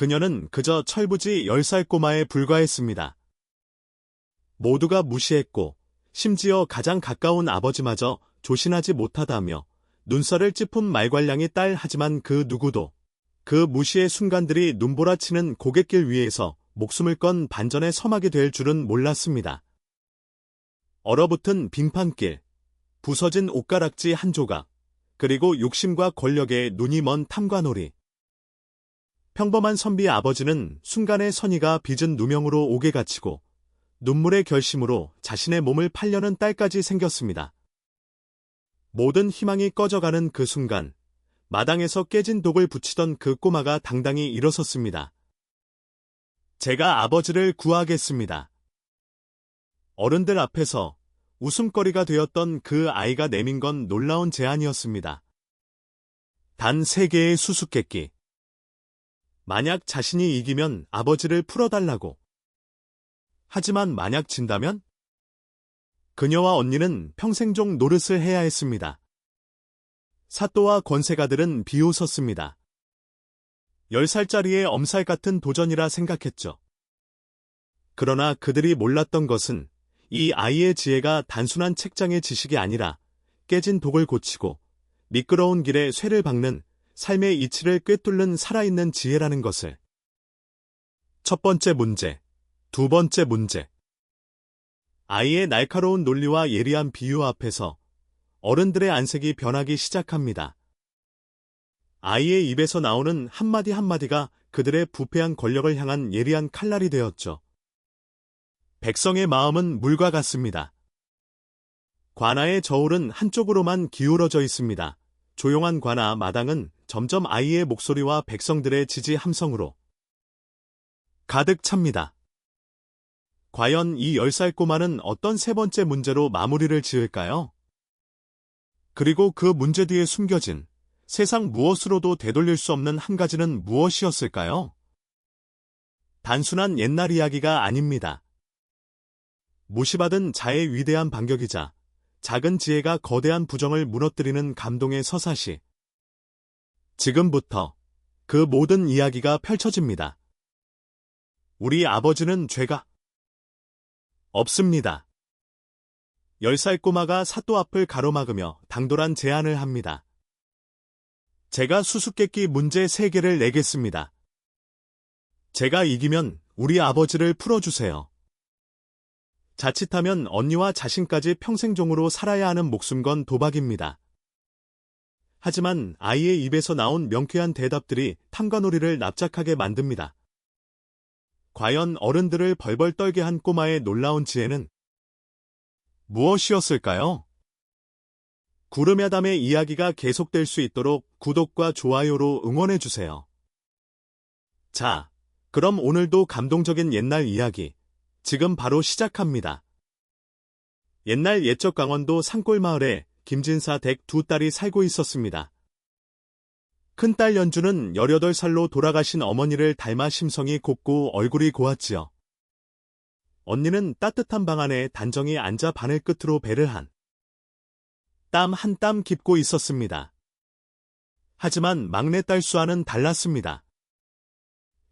그녀는 그저 철부지 10살 꼬마에 불과했습니다. 모두가 무시했고 심지어 가장 가까운 아버지마저 조신하지 못하다며 눈살을 찌푸은 말괄량이 딸 하지만 그 누구도 그 무시의 순간들이 눈보라치는 고갯길 위에서 목숨을 건 반전의 서막이 될 줄은 몰랐습니다. 얼어붙은 빙판길, 부서진 옷가락지 한 조각, 그리고 욕심과 권력에 눈이 먼 탐관오리. 평범한 선비 아버지는 순간의 선의가 빚은 누명으로 옥에 갇히고 눈물의 결심으로 자신의 몸을 팔려는 딸까지 생겼습니다. 모든 희망이 꺼져가는 그 순간, 마당에서 깨진 독을 붙이던 그 꼬마가 당당히 일어섰습니다. 제가 아버지를 구하겠습니다. 어른들 앞에서 웃음거리가 되었던 그 아이가 내민 건 놀라운 제안이었습니다. 단 3개의 수수께끼. 만약 자신이 이기면 아버지를 풀어달라고. 하지만 만약 진다면? 그녀와 언니는 평생종 노릇을 해야 했습니다. 사또와 권세가들은 비웃었습니다. 10살짜리의 엄살 같은 도전이라 생각했죠. 그러나 그들이 몰랐던 것은 이 아이의 지혜가 단순한 책장의 지식이 아니라 깨진 독을 고치고 미끄러운 길에 쇠를 박는 삶의 이치를 꿰뚫는 살아있는 지혜라는 것을. 첫 번째 문제, 두 번째 문제. 아이의 날카로운 논리와 예리한 비유 앞에서 어른들의 안색이 변하기 시작합니다. 아이의 입에서 나오는 한마디 한마디가 그들의 부패한 권력을 향한 예리한 칼날이 되었죠. 백성의 마음은 물과 같습니다. 관아의 저울은 한쪽으로만 기울어져 있습니다. 조용한 관아 마당은 점점 아이의 목소리와 백성들의 지지 함성으로 가득 찹니다. 과연 이 10살 꼬마는 어떤 세 번째 문제로 마무리를 지을까요? 그리고 그 문제 뒤에 숨겨진 세상 무엇으로도 되돌릴 수 없는 한 가지는 무엇이었을까요? 단순한 옛날 이야기가 아닙니다. 무시받은 자의 위대한 반격이자 작은 지혜가 거대한 부정을 무너뜨리는 감동의 서사시. 지금부터 그 모든 이야기가 펼쳐집니다. 우리 아버지는 죄가 없습니다. 10살 꼬마가 사또 앞을 가로막으며 당돌한 제안을 합니다. 제가 수수께끼 문제 3개를 내겠습니다. 제가 이기면 우리 아버지를 풀어주세요. 자칫하면 언니와 자신까지 평생종으로 살아야 하는 목숨 건 도박입니다. 하지만 아이의 입에서 나온 명쾌한 대답들이 탐관오리를 납작하게 만듭니다. 과연 어른들을 벌벌 떨게 한 꼬마의 놀라운 지혜는 무엇이었을까요? 구름야담의 이야기가 계속될 수 있도록 구독과 좋아요로 응원해주세요. 자, 그럼 오늘도 감동적인 옛날 이야기, 지금 바로 시작합니다. 옛날 옛적 강원도 산골마을에 김진사 댁 2딸이 살고 있었습니다. 큰딸 연주는 18살로 돌아가신 어머니를 닮아 심성이 곱고 얼굴이 고왔지요. 언니는 따뜻한 방 안에 단정히 앉아 바늘 끝으로 배를 땀 한 땀 깁고 있었습니다. 하지만 막내딸 수아는 달랐습니다.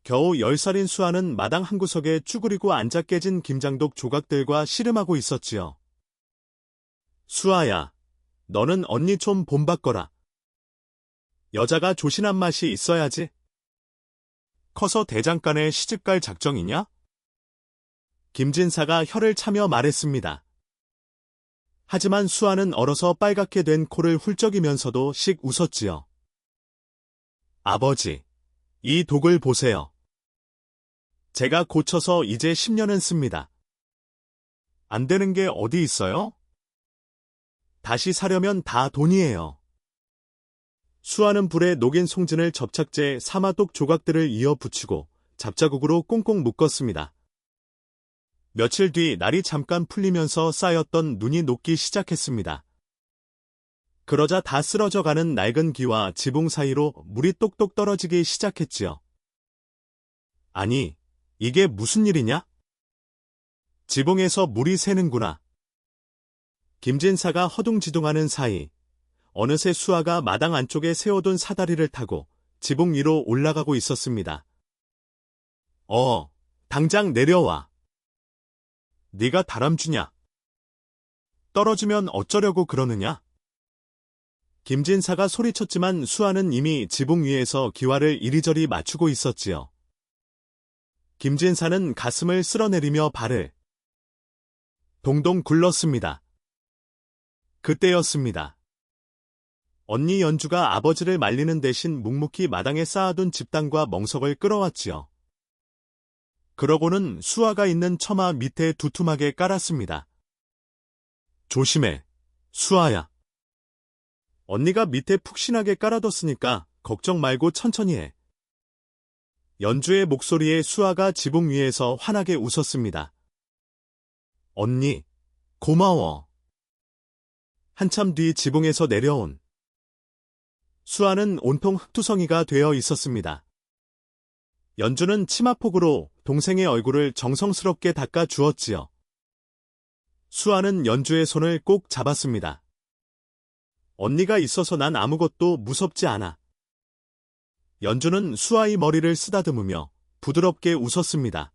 겨우 10살인 수아는 마당 한 구석에 쭈그리고 앉아 깨진 김장독 조각들과 씨름하고 있었지요. 수아야, 너는 언니 좀 본받거라. 여자가 조신한 맛이 있어야지. 커서 대장간에 시집갈 작정이냐? 김진사가 혀를 차며 말했습니다. 하지만 수아는 얼어서 빨갛게 된 코를 훌쩍이면서도 씩 웃었지요. 아버지, 이 독을 보세요. 제가 고쳐서 이제 10년은 씁니다. 안 되는 게 어디 있어요? 다시 사려면 다 돈이에요. 수아는 불에 녹인 송진을 접착제 사마독 조각들을 이어 붙이고 잡자국으로 꽁꽁 묶었습니다. 며칠 뒤 날이 잠깐 풀리면서 쌓였던 눈이 녹기 시작했습니다. 그러자 다 쓰러져가는 낡은 기와 지붕 사이로 물이 똑똑 떨어지기 시작했지요. 아니, 이게 무슨 일이냐? 지붕에서 물이 새는구나. 김진사가 허둥지둥하는 사이 어느새 수아가 마당 안쪽에 세워둔 사다리를 타고 지붕 위로 올라가고 있었습니다. 당장 내려와. 네가 다람쥐냐? 떨어지면 어쩌려고 그러느냐? 김진사가 소리쳤지만 수아는 이미 지붕 위에서 기와를 이리저리 맞추고 있었지요. 김진사는 가슴을 쓸어내리며 발을 동동 굴렀습니다. 그때였습니다. 언니 연주가 아버지를 말리는 대신 묵묵히 마당에 쌓아둔 집단과 멍석을 끌어왔지요. 그러고는 수아가 있는 처마 밑에 두툼하게 깔았습니다. 조심해, 수아야. 언니가 밑에 푹신하게 깔아뒀으니까 걱정 말고 천천히 해. 연주의 목소리에 수아가 지붕 위에서 환하게 웃었습니다. 언니, 고마워. 한참 뒤 지붕에서 내려온 수아는 온통 흙투성이가 되어 있었습니다. 연주는 치마폭으로 동생의 얼굴을 정성스럽게 닦아 주었지요. 수아는 연주의 손을 꼭 잡았습니다. 언니가 있어서 난 아무것도 무섭지 않아. 연주는 수아의 머리를 쓰다듬으며 부드럽게 웃었습니다.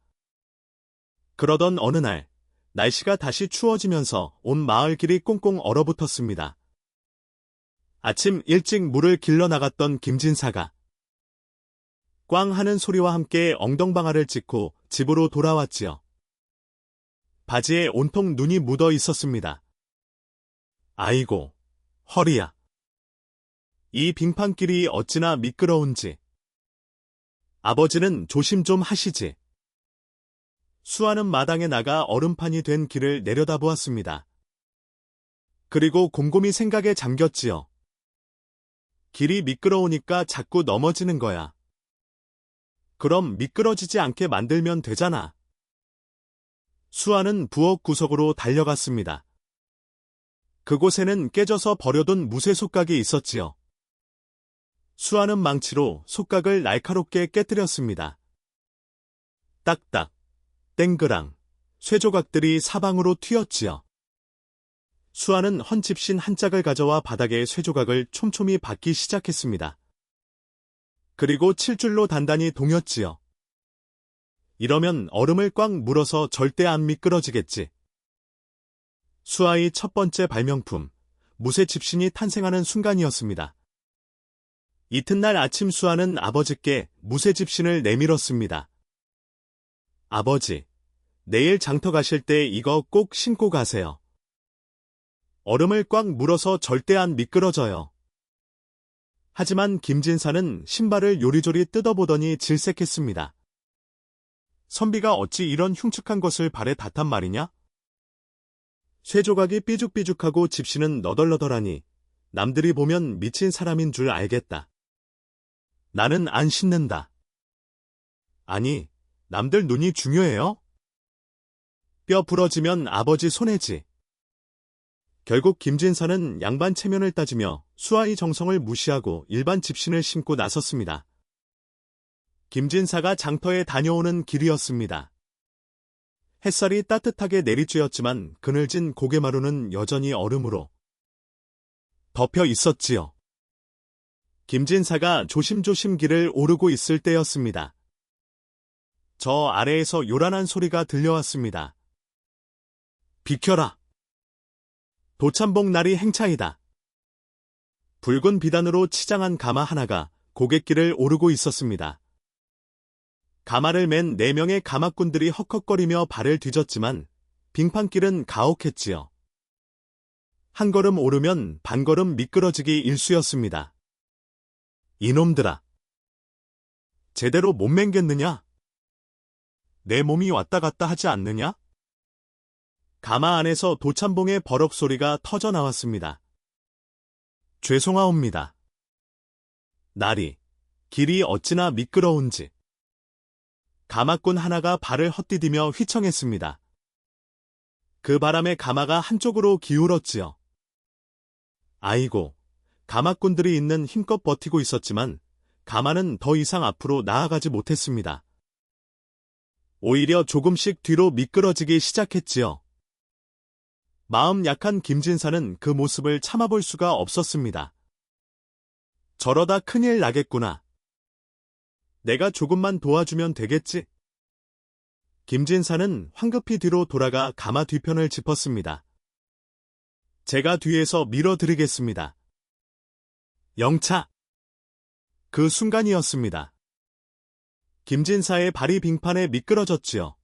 그러던 어느 날, 날씨가 다시 추워지면서 온 마을 길이 꽁꽁 얼어붙었습니다. 아침 일찍 물을 길러 나갔던 김진사가 꽝 하는 소리와 함께 엉덩방아를 찍고 집으로 돌아왔지요. 바지에 온통 눈이 묻어 있었습니다. 아이고, 허리야. 이 빙판길이 어찌나 미끄러운지. 아버지는 조심 좀 하시지. 수아는 마당에 나가 얼음판이 된 길을 내려다보았습니다. 그리고 곰곰이 생각에 잠겼지요. 길이 미끄러우니까 자꾸 넘어지는 거야. 그럼 미끄러지지 않게 만들면 되잖아. 수아는 부엌 구석으로 달려갔습니다. 그곳에는 깨져서 버려둔 무쇠 솥각이 있었지요. 수아는 망치로 솥각을 날카롭게 깨뜨렸습니다. 딱딱, 땡그랑, 쇠조각들이 사방으로 튀었지요. 수아는 헌집신 한 짝을 가져와 바닥에 쇠조각을 촘촘히 박기 시작했습니다. 그리고 칠줄로 단단히 동였지요. 이러면 얼음을 꽉 물어서 절대 안 미끄러지겠지. 수아의 첫 번째 발명품, 무쇠집신이 탄생하는 순간이었습니다. 이튿날 아침 수아는 아버지께 무쇠집신을 내밀었습니다. 아버지, 내일 장터 가실 때 이거 꼭 신고 가세요. 얼음을 꽉 물어서 절대 안 미끄러져요. 하지만 김진사는 신발을 요리조리 뜯어보더니 질색했습니다. 선비가 어찌 이런 흉측한 것을 발에 닿단 말이냐? 쇠조각이 삐죽삐죽하고 집시는 너덜너덜하니 남들이 보면 미친 사람인 줄 알겠다. 나는 안 신는다. 아니, 남들 눈이 중요해요? 뼈 부러지면 아버지 손해지. 결국 김진사는 양반 체면을 따지며 수아의 정성을 무시하고 일반 집신을 신고 나섰습니다. 김진사가 장터에 다녀오는 길이었습니다. 햇살이 따뜻하게 내리쬐었지만 그늘진 고개마루는 여전히 얼음으로 덮여 있었지요. 김진사가 조심조심 길을 오르고 있을 때였습니다. 저 아래에서 요란한 소리가 들려왔습니다. 비켜라! 도참봉 날이 행차이다. 붉은 비단으로 치장한 가마 하나가 고갯길을 오르고 있었습니다. 가마를 맨 4명의 가마꾼들이 헉헉거리며 발을 뒤졌지만 빙판길은 가혹했지요. 한 걸음 오르면 반 걸음 미끄러지기 일쑤였습니다. 이놈들아! 제대로 못 맹겠느냐? 내 몸이 왔다 갔다 하지 않느냐? 가마 안에서 도참봉의 버럭 소리가 터져 나왔습니다. 죄송하옵니다. 날이, 길이 어찌나 미끄러운지. 가마꾼 하나가 발을 헛디디며 휘청했습니다. 그 바람에 가마가 한쪽으로 기울었지요. 아이고, 가마꾼들이 있는 힘껏 버티고 있었지만 가마는 더 이상 앞으로 나아가지 못했습니다. 오히려 조금씩 뒤로 미끄러지기 시작했지요. 마음 약한 김진사는 그 모습을 참아볼 수가 없었습니다. 저러다 큰일 나겠구나. 내가 조금만 도와주면 되겠지? 김진사는 황급히 뒤로 돌아가 가마 뒤편을 짚었습니다. 제가 뒤에서 밀어드리겠습니다. 영차! 그 순간이었습니다. 김진사의 발이 빙판에 미끄러졌지요.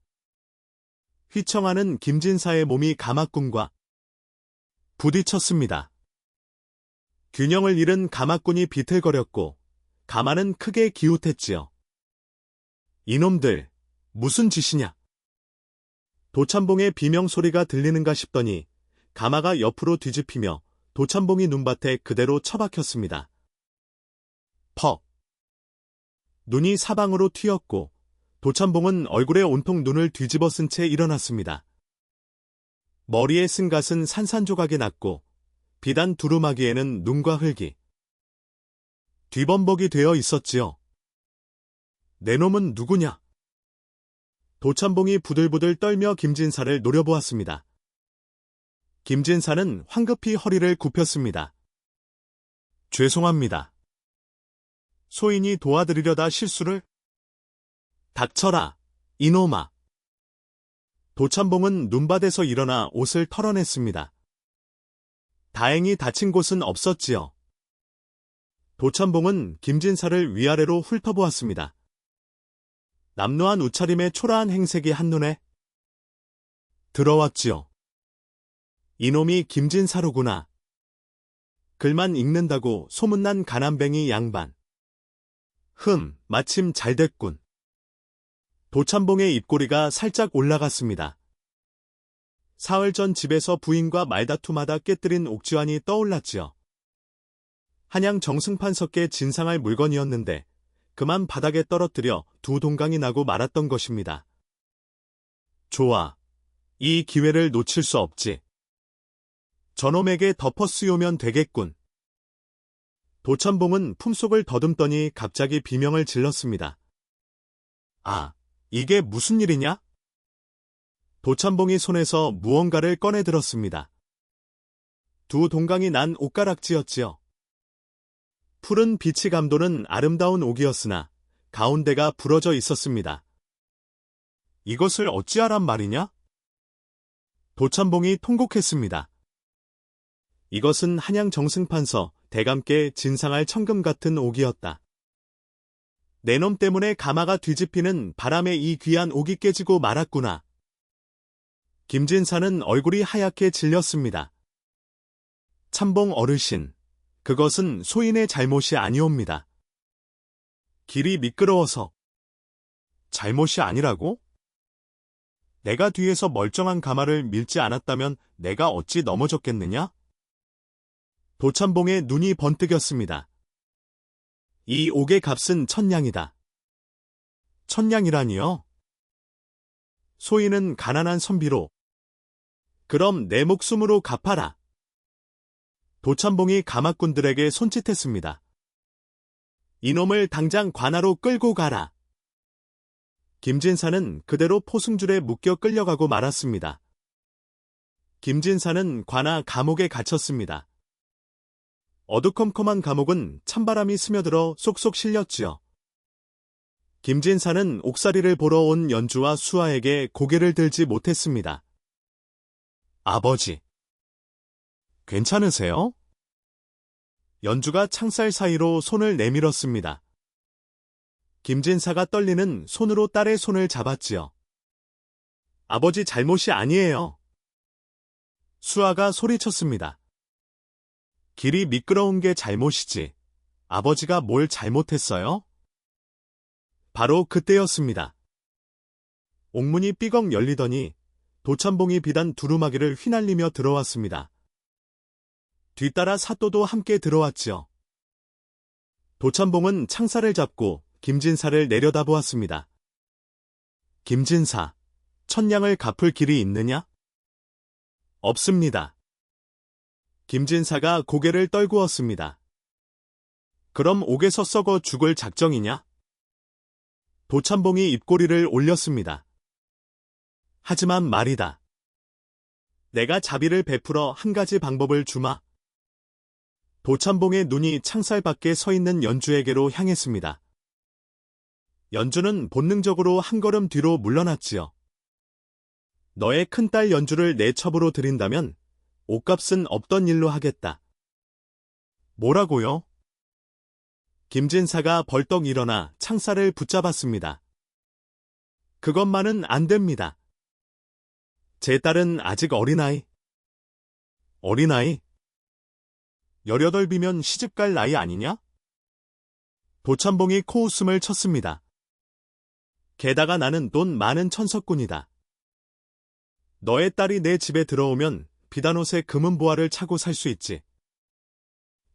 휘청하는 김진사의 몸이 가마꾼과 부딪혔습니다. 균형을 잃은 가마꾼이 비틀거렸고 가마는 크게 기웃했지요. 이놈들, 무슨 짓이냐? 도참봉의 비명소리가 들리는가 싶더니 가마가 옆으로 뒤집히며 도참봉이 눈밭에 그대로 처박혔습니다. 퍽! 눈이 사방으로 튀었고 도참봉은 얼굴에 온통 눈을 뒤집어 쓴 채 일어났습니다. 머리에 쓴 갓은 산산조각이 났고 비단 두루마기에는 눈과 흙이 뒤범벅이 되어 있었지요. 내 놈은 누구냐? 도참봉이 부들부들 떨며 김진사를 노려보았습니다. 김진사는 황급히 허리를 굽혔습니다. 죄송합니다. 소인이 도와드리려다 실수를? 닥쳐라, 이놈아. 도참봉은 눈밭에서 일어나 옷을 털어냈습니다. 다행히 다친 곳은 없었지요. 도참봉은 김진사를 위아래로 훑어보았습니다. 남루한 옷차림의 초라한 행색이 한눈에 들어왔지요. 이놈이 김진사로구나. 글만 읽는다고 소문난 가난뱅이 양반. 마침 잘됐군. 도참봉의 입꼬리가 살짝 올라갔습니다. 사흘 전 집에서 부인과 말다툼하다 깨뜨린 옥주환이 떠올랐지요. 한양 정승판석께 진상할 물건이었는데 그만 바닥에 떨어뜨려 두 동강이 나고 말았던 것입니다. 좋아. 이 기회를 놓칠 수 없지. 저놈에게 덮어 씌우면 되겠군. 도참봉은 품속을 더듬더니 갑자기 비명을 질렀습니다. 아, 이게 무슨 일이냐? 도참봉이 손에서 무언가를 꺼내 들었습니다. 두 동강이 난 옷가락지였지요. 푸른 빛이 감도는 아름다운 옥이었으나 가운데가 부러져 있었습니다. 이것을 어찌하란 말이냐? 도참봉이 통곡했습니다. 이것은 한양 정승판서 대감께 진상할 천금 같은 옥이었다. 내 놈 때문에 가마가 뒤집히는 바람에 이 귀한 옥이 깨지고 말았구나. 김진사는 얼굴이 하얗게 질렸습니다. 참봉 어르신, 그것은 소인의 잘못이 아니옵니다. 길이 미끄러워서. 잘못이 아니라고? 내가 뒤에서 멀쩡한 가마를 밀지 않았다면 내가 어찌 넘어졌겠느냐? 도참봉의 눈이 번뜩였습니다. 이 옥의 값은 1000냥이다. 1000냥이라니요? 소인은 가난한 선비로. 그럼 내 목숨으로 갚아라. 도참봉이 가마꾼들에게 손짓했습니다. 이놈을 당장 관하로 끌고 가라. 김진사는 그대로 포승줄에 묶여 끌려가고 말았습니다. 김진사는 관하 감옥에 갇혔습니다. 어두컴컴한 감옥은 찬바람이 스며들어 쏙쏙 실렸지요. 김진사는 옥살이를 보러 온 연주와 수아에게 고개를 들지 못했습니다. 아버지, 괜찮으세요? 연주가 창살 사이로 손을 내밀었습니다. 김진사가 떨리는 손으로 딸의 손을 잡았지요. 아버지 잘못이 아니에요. 수아가 소리쳤습니다. 길이 미끄러운 게 잘못이지. 아버지가 뭘 잘못했어요? 바로 그때였습니다. 옥문이 삐걱 열리더니 도참봉이 비단 두루마기를 휘날리며 들어왔습니다. 뒤따라 사또도 함께 들어왔지요. 도참봉은 창살을 잡고 김진사를 내려다보았습니다. 김진사, 1000냥을 갚을 길이 있느냐? 없습니다. 김진사가 고개를 떨구었습니다. 그럼 옥에서 썩어 죽을 작정이냐? 도참봉이 입꼬리를 올렸습니다. 하지만 말이다. 내가 자비를 베풀어 한 가지 방법을 주마. 도참봉의 눈이 창살 밖에 서 있는 연주에게로 향했습니다. 연주는 본능적으로 한 걸음 뒤로 물러났지요. 너의 큰딸 연주를 내 첩으로 들인다면 옷값은 없던 일로 하겠다. 뭐라고요? 김진사가 벌떡 일어나 창살을 붙잡았습니다. 그것만은 안 됩니다. 제 딸은 아직 어린아이. 어린아이? 18이면 시집갈 나이 아니냐? 도찬봉이 코웃음을 쳤습니다. 게다가 나는 돈 많은 천석꾼이다. 너의 딸이 내 집에 들어오면 비단옷에 금은보화를 차고 살 수 있지.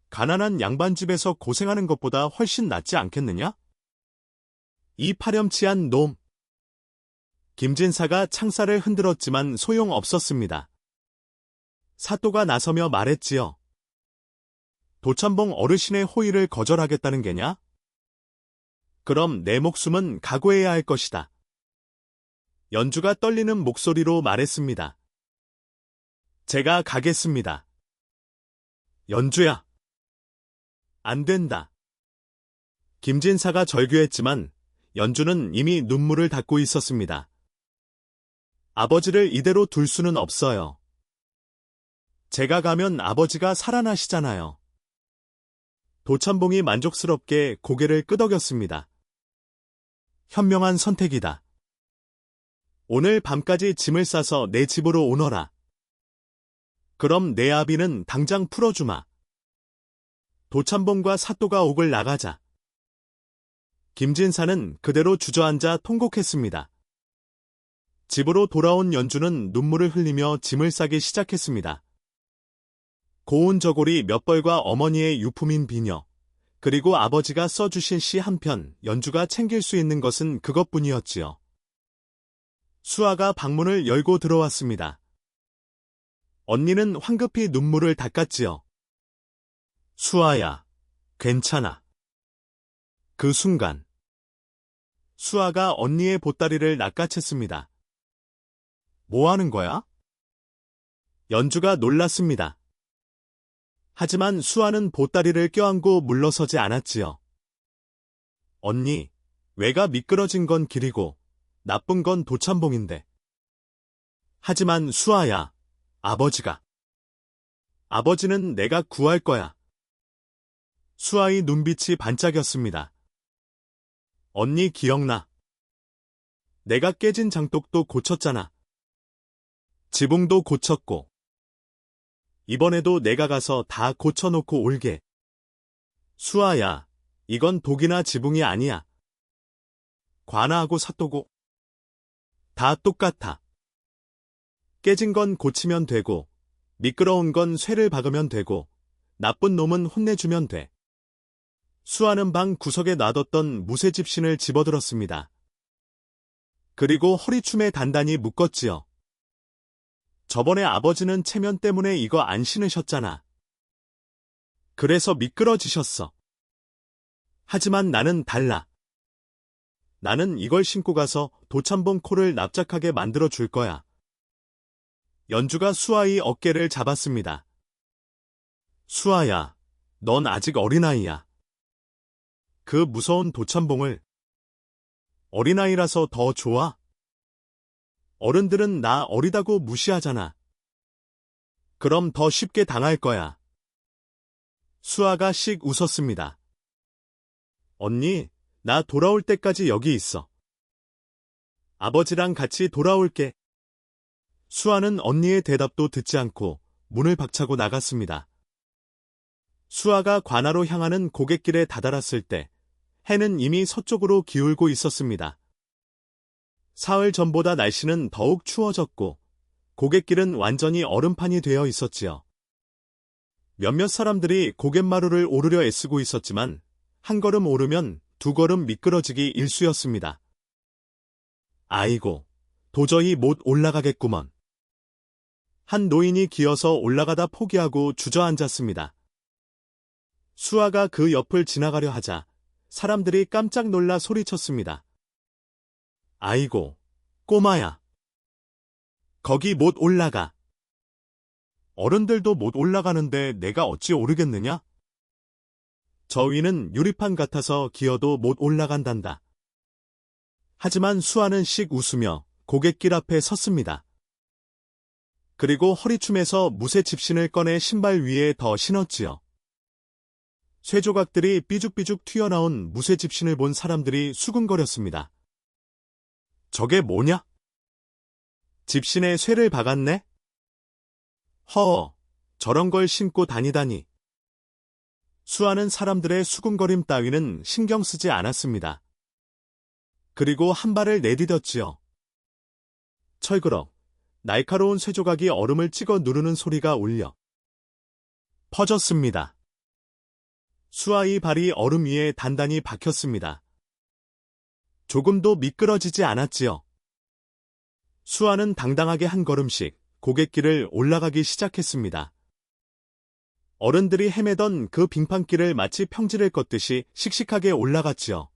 가난한 양반집에서 고생하는 것보다 훨씬 낫지 않겠느냐? 이 파렴치한 놈. 김진사가 창살을 흔들었지만 소용없었습니다. 사또가 나서며 말했지요. 도찬봉 어르신의 호의를 거절하겠다는 게냐? 그럼 내 목숨은 각오해야 할 것이다. 연주가 떨리는 목소리로 말했습니다. 제가 가겠습니다. 연주야. 안 된다. 김진사가 절규했지만 연주는 이미 눈물을 닦고 있었습니다. 아버지를 이대로 둘 수는 없어요. 제가 가면 아버지가 살아나시잖아요. 도찬봉이 만족스럽게 고개를 끄덕였습니다. 현명한 선택이다. 오늘 밤까지 짐을 싸서 내 집으로 오너라. 그럼 내 아비는 당장 풀어주마. 도찬봉과 사또가 옥을 나가자. 김진사는 그대로 주저앉아 통곡했습니다. 집으로 돌아온 연주는 눈물을 흘리며 짐을 싸기 시작했습니다. 고운 저고리 몇 벌과 어머니의 유품인 비녀, 그리고 아버지가 써주신 시 한 편, 연주가 챙길 수 있는 것은 그것뿐이었지요. 수아가 방문을 열고 들어왔습니다. 언니는 황급히 눈물을 닦았지요. 수아야, 괜찮아. 그 순간 수아가 언니의 보따리를 낚아챘습니다. 뭐 하는 거야? 연주가 놀랐습니다. 하지만 수아는 보따리를 껴안고 물러서지 않았지요. 언니, 외가 미끄러진 건 길이고 나쁜 건 도찬봉인데. 하지만 수아야, 아버지는 내가 구할 거야. 수아의 눈빛이 반짝였습니다. 언니 기억나? 내가 깨진 장독도 고쳤잖아. 지붕도 고쳤고. 이번에도 내가 가서 다 고쳐놓고 올게. 수아야, 이건 독이나 지붕이 아니야. 관아하고 사또고. 다 똑같아. 깨진 건 고치면 되고, 미끄러운 건 쇠를 박으면 되고, 나쁜 놈은 혼내주면 돼. 수아는 방 구석에 놔뒀던 무쇠집신을 집어들었습니다. 그리고 허리춤에 단단히 묶었지요. 저번에 아버지는 체면 때문에 이거 안 신으셨잖아. 그래서 미끄러지셨어. 하지만 나는 달라. 나는 이걸 신고 가서 도찬봉 코를 납작하게 만들어 줄 거야. 연주가 수아의 어깨를 잡았습니다. 수아야, 넌 아직 어린아이야. 그 무서운 도찬봉을. 어린아이라서 더 좋아? 어른들은 나 어리다고 무시하잖아. 그럼 더 쉽게 당할 거야. 수아가 씩 웃었습니다. 언니, 나 돌아올 때까지 여기 있어. 아버지랑 같이 돌아올게. 수아는 언니의 대답도 듣지 않고 문을 박차고 나갔습니다. 수아가 관아로 향하는 고갯길에 다다랐을 때 해는 이미 서쪽으로 기울고 있었습니다. 사흘 전보다 날씨는 더욱 추워졌고 고갯길은 완전히 얼음판이 되어 있었지요. 몇몇 사람들이 고갯마루를 오르려 애쓰고 있었지만 한 걸음 오르면 두 걸음 미끄러지기 일쑤였습니다. 아이고, 도저히 못 올라가겠구먼. 한 노인이 기어서 올라가다 포기하고 주저앉았습니다. 수아가 그 옆을 지나가려 하자 사람들이 깜짝 놀라 소리쳤습니다. 아이고, 꼬마야. 거기 못 올라가. 어른들도 못 올라가는데 내가 어찌 오르겠느냐? 저 위는 유리판 같아서 기어도 못 올라간단다. 하지만 수아는 씩 웃으며 고갯길 앞에 섰습니다. 그리고 허리춤에서 무쇠 집신을 꺼내 신발 위에 더 신었지요. 쇠조각들이 삐죽삐죽 튀어나온 무쇠 집신을 본 사람들이 수군거렸습니다. 저게 뭐냐? 집신에 쇠를 박았네? 허, 저런 걸 신고 다니다니. 수아는 사람들의 수군거림 따위는 신경 쓰지 않았습니다. 그리고 한 발을 내디뎠지요. 철그럭, 날카로운 쇠조각이 얼음을 찍어 누르는 소리가 울려 퍼졌습니다. 수아의 발이 얼음 위에 단단히 박혔습니다. 조금도 미끄러지지 않았지요. 수아는 당당하게 한 걸음씩 고갯길을 올라가기 시작했습니다. 어른들이 헤매던 그 빙판길을 마치 평지를 걷듯이 씩씩하게 올라갔지요.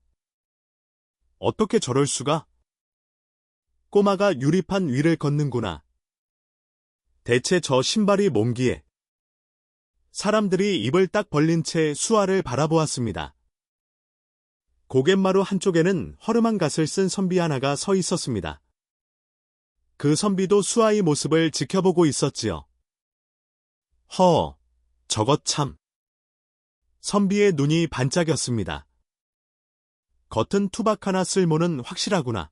어떻게 저럴 수가? 꼬마가 유리판 위를 걷는구나. 대체 저 신발이 뭔기에? 사람들이 입을 딱 벌린 채 수아를 바라보았습니다. 고갯마루 한쪽에는 허름한 갓을 쓴 선비 하나가 서 있었습니다. 그 선비도 수아의 모습을 지켜보고 있었지요. 허, 저것 참. 선비의 눈이 반짝였습니다. 겉은 투박하나 쓸모는 확실하구나.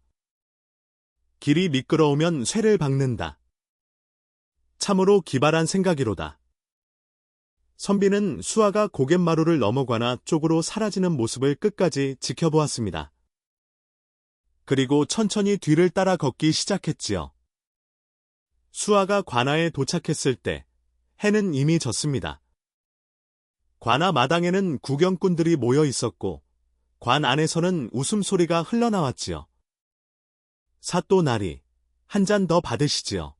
길이 미끄러우면 쇠를 박는다. 참으로 기발한 생각이로다. 선비는 수아가 고갯마루를 넘어가나 쪽으로 사라지는 모습을 끝까지 지켜보았습니다. 그리고 천천히 뒤를 따라 걷기 시작했지요. 수아가 관아에 도착했을 때 해는 이미 졌습니다. 관아 마당에는 구경꾼들이 모여 있었고 관 안에서는 웃음소리가 흘러나왔지요. 사또 나리, 한 잔 더 받으시지요.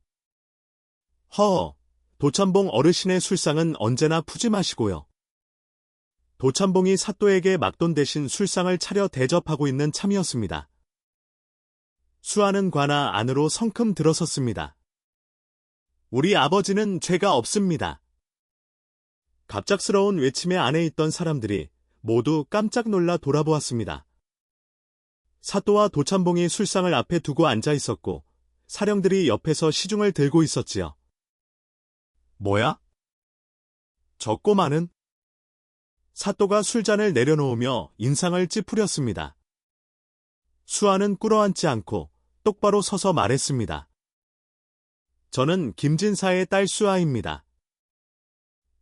허, 도참봉 어르신의 술상은 언제나 푸짐하시고요. 도참봉이 사또에게 막돈 대신 술상을 차려 대접하고 있는 참이었습니다. 수아는 관아 안으로 성큼 들어섰습니다. 우리 아버지는 죄가 없습니다. 갑작스러운 외침에 안에 있던 사람들이 모두 깜짝 놀라 돌아보았습니다. 사또와 도참봉이 술상을 앞에 두고 앉아 있었고 사령들이 옆에서 시중을 들고 있었지요. 뭐야? 저 꼬마는? 사또가 술잔을 내려놓으며 인상을 찌푸렸습니다. 수아는 꿇어앉지 않고 똑바로 서서 말했습니다. 저는 김진사의 딸 수아입니다.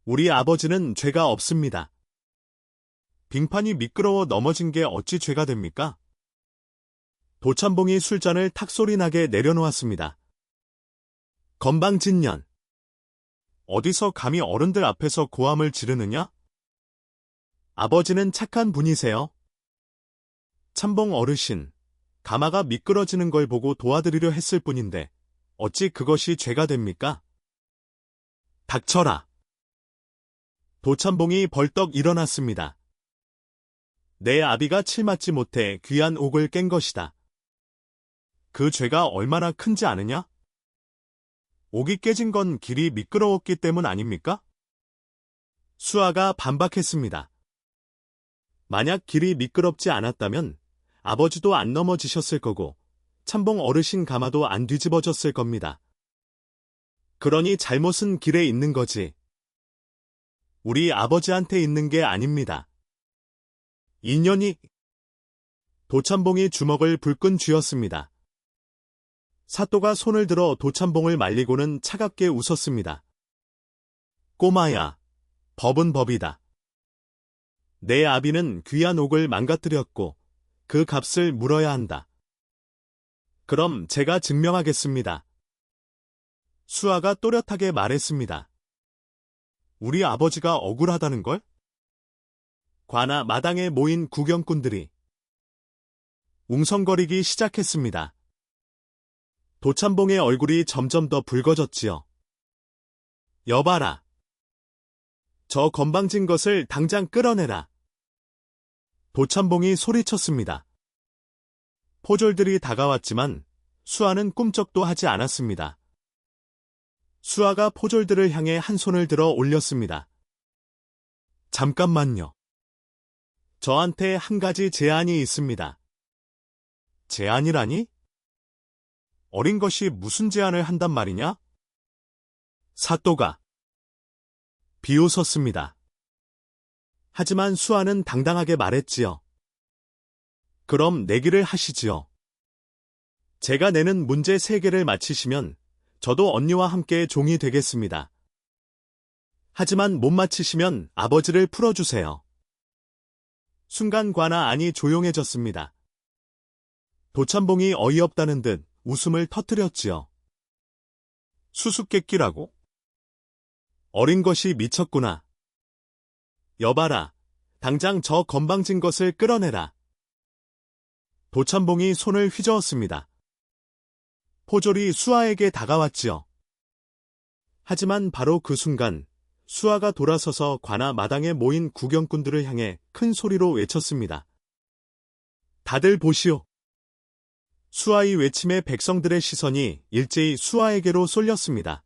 우리 아버지는 죄가 없습니다. 빙판이 미끄러워 넘어진 게 어찌 죄가 됩니까? 도참봉이 술잔을 탁소리나게 내려놓았습니다. 건방진년. 어디서 감히 어른들 앞에서 고함을 지르느냐? 아버지는 착한 분이세요. 참봉 어르신, 가마가 미끄러지는 걸 보고 도와드리려 했을 뿐인데 어찌 그것이 죄가 됩니까? 닥쳐라. 도참봉이 벌떡 일어났습니다. 내 아비가 칠맞지 못해 귀한 옥을 깬 것이다. 그 죄가 얼마나 큰지 아느냐? 옥이 깨진 건 길이 미끄러웠기 때문 아닙니까? 수아가 반박했습니다. 만약 길이 미끄럽지 않았다면 아버지도 안 넘어지셨을 거고 참봉 어르신 가마도 안 뒤집어졌을 겁니다. 그러니 잘못은 길에 있는 거지. 우리 아버지한테 있는 게 아닙니다. 인연이... 도참봉이 주먹을 불끈 쥐었습니다. 사또가 손을 들어 도참봉을 말리고는 차갑게 웃었습니다. 꼬마야, 법은 법이다. 내 아비는 귀한 옥을 망가뜨렸고 그 값을 물어야 한다. 그럼 제가 증명하겠습니다. 수아가 또렷하게 말했습니다. 우리 아버지가 억울하다는 걸? 관아 마당에 모인 구경꾼들이 웅성거리기 시작했습니다. 도참봉의 얼굴이 점점 더 붉어졌지요. 여봐라. 저 건방진 것을 당장 끌어내라. 도참봉이 소리쳤습니다. 포졸들이 다가왔지만 수아는 꿈쩍도 하지 않았습니다. 수아가 포졸들을 향해 한 손을 들어 올렸습니다. 잠깐만요. 저한테 한 가지 제안이 있습니다. 제안이라니? 어린 것이 무슨 제안을 한단 말이냐? 사또가 비웃었습니다. 하지만 수아는 당당하게 말했지요. 그럼 내기를 하시지요. 제가 내는 문제 3개를 맞히시면 저도 언니와 함께 종이 되겠습니다. 하지만 못 맞히시면 아버지를 풀어주세요. 순간 관아 안이 조용해졌습니다. 도찬봉이 어이없다는 듯 웃음을 터뜨렸지요. 수수께끼라고? 어린 것이 미쳤구나. 여봐라, 당장 저 건방진 것을 끌어내라. 도찬봉이 손을 휘저었습니다. 포졸이 수아에게 다가왔지요. 하지만 바로 그 순간 수아가 돌아서서 관아 마당에 모인 구경꾼들을 향해 큰 소리로 외쳤습니다. 다들 보시오. 수아의 외침에 백성들의 시선이 일제히 수아에게로 쏠렸습니다.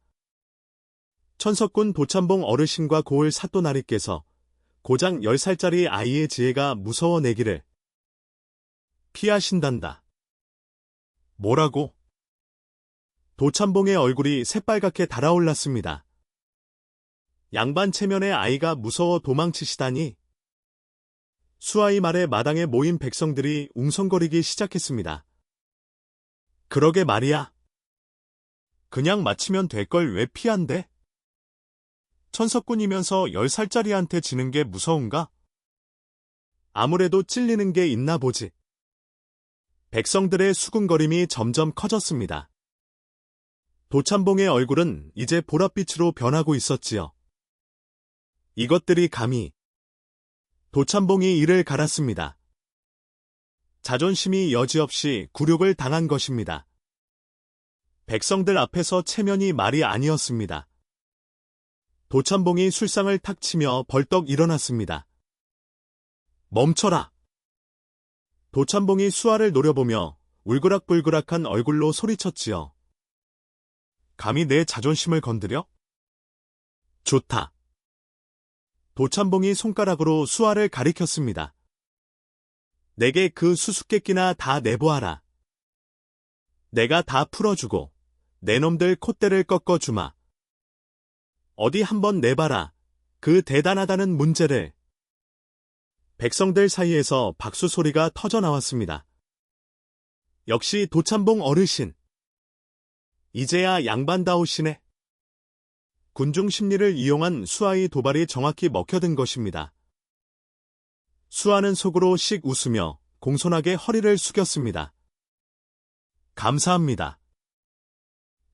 천석군 도찬봉 어르신과 고을 사또나리께서 고장 10살짜리 아이의 지혜가 무서워내기를 피하신단다. 뭐라고? 도찬봉의 얼굴이 새빨갛게 달아올랐습니다. 양반 체면의 아이가 무서워 도망치시다니. 수아의 말에 마당에 모인 백성들이 웅성거리기 시작했습니다. 그러게 말이야. 그냥 맞히면 될 걸 왜 피한대? 천석군이면서 10살짜리한테 지는 게 무서운가? 아무래도 찔리는 게 있나 보지. 백성들의 수군거림이 점점 커졌습니다. 도찬봉의 얼굴은 이제 보랏빛으로 변하고 있었지요. 이것들이 감히. 도찬봉이 이를 갈았습니다. 자존심이 여지없이 굴욕을 당한 것입니다. 백성들 앞에서 체면이 말이 아니었습니다. 도찬봉이 술상을 탁 치며 벌떡 일어났습니다. 멈춰라! 도찬봉이 수아를 노려보며 울그락불그락한 얼굴로 소리쳤지요. 감히 내 자존심을 건드려? 좋다. 도찬봉이 손가락으로 수아를 가리켰습니다. 내게 그 수수께끼나 다 내보아라. 내가 다 풀어주고 내 놈들 콧대를 꺾어주마. 어디 한번 내봐라. 그 대단하다는 문제를. 백성들 사이에서 박수 소리가 터져나왔습니다. 역시 도찬봉 어르신. 이제야 양반다우시네. 군중 심리를 이용한 수아의 도발이 정확히 먹혀든 것입니다. 수아는 속으로 씩 웃으며 공손하게 허리를 숙였습니다. 감사합니다.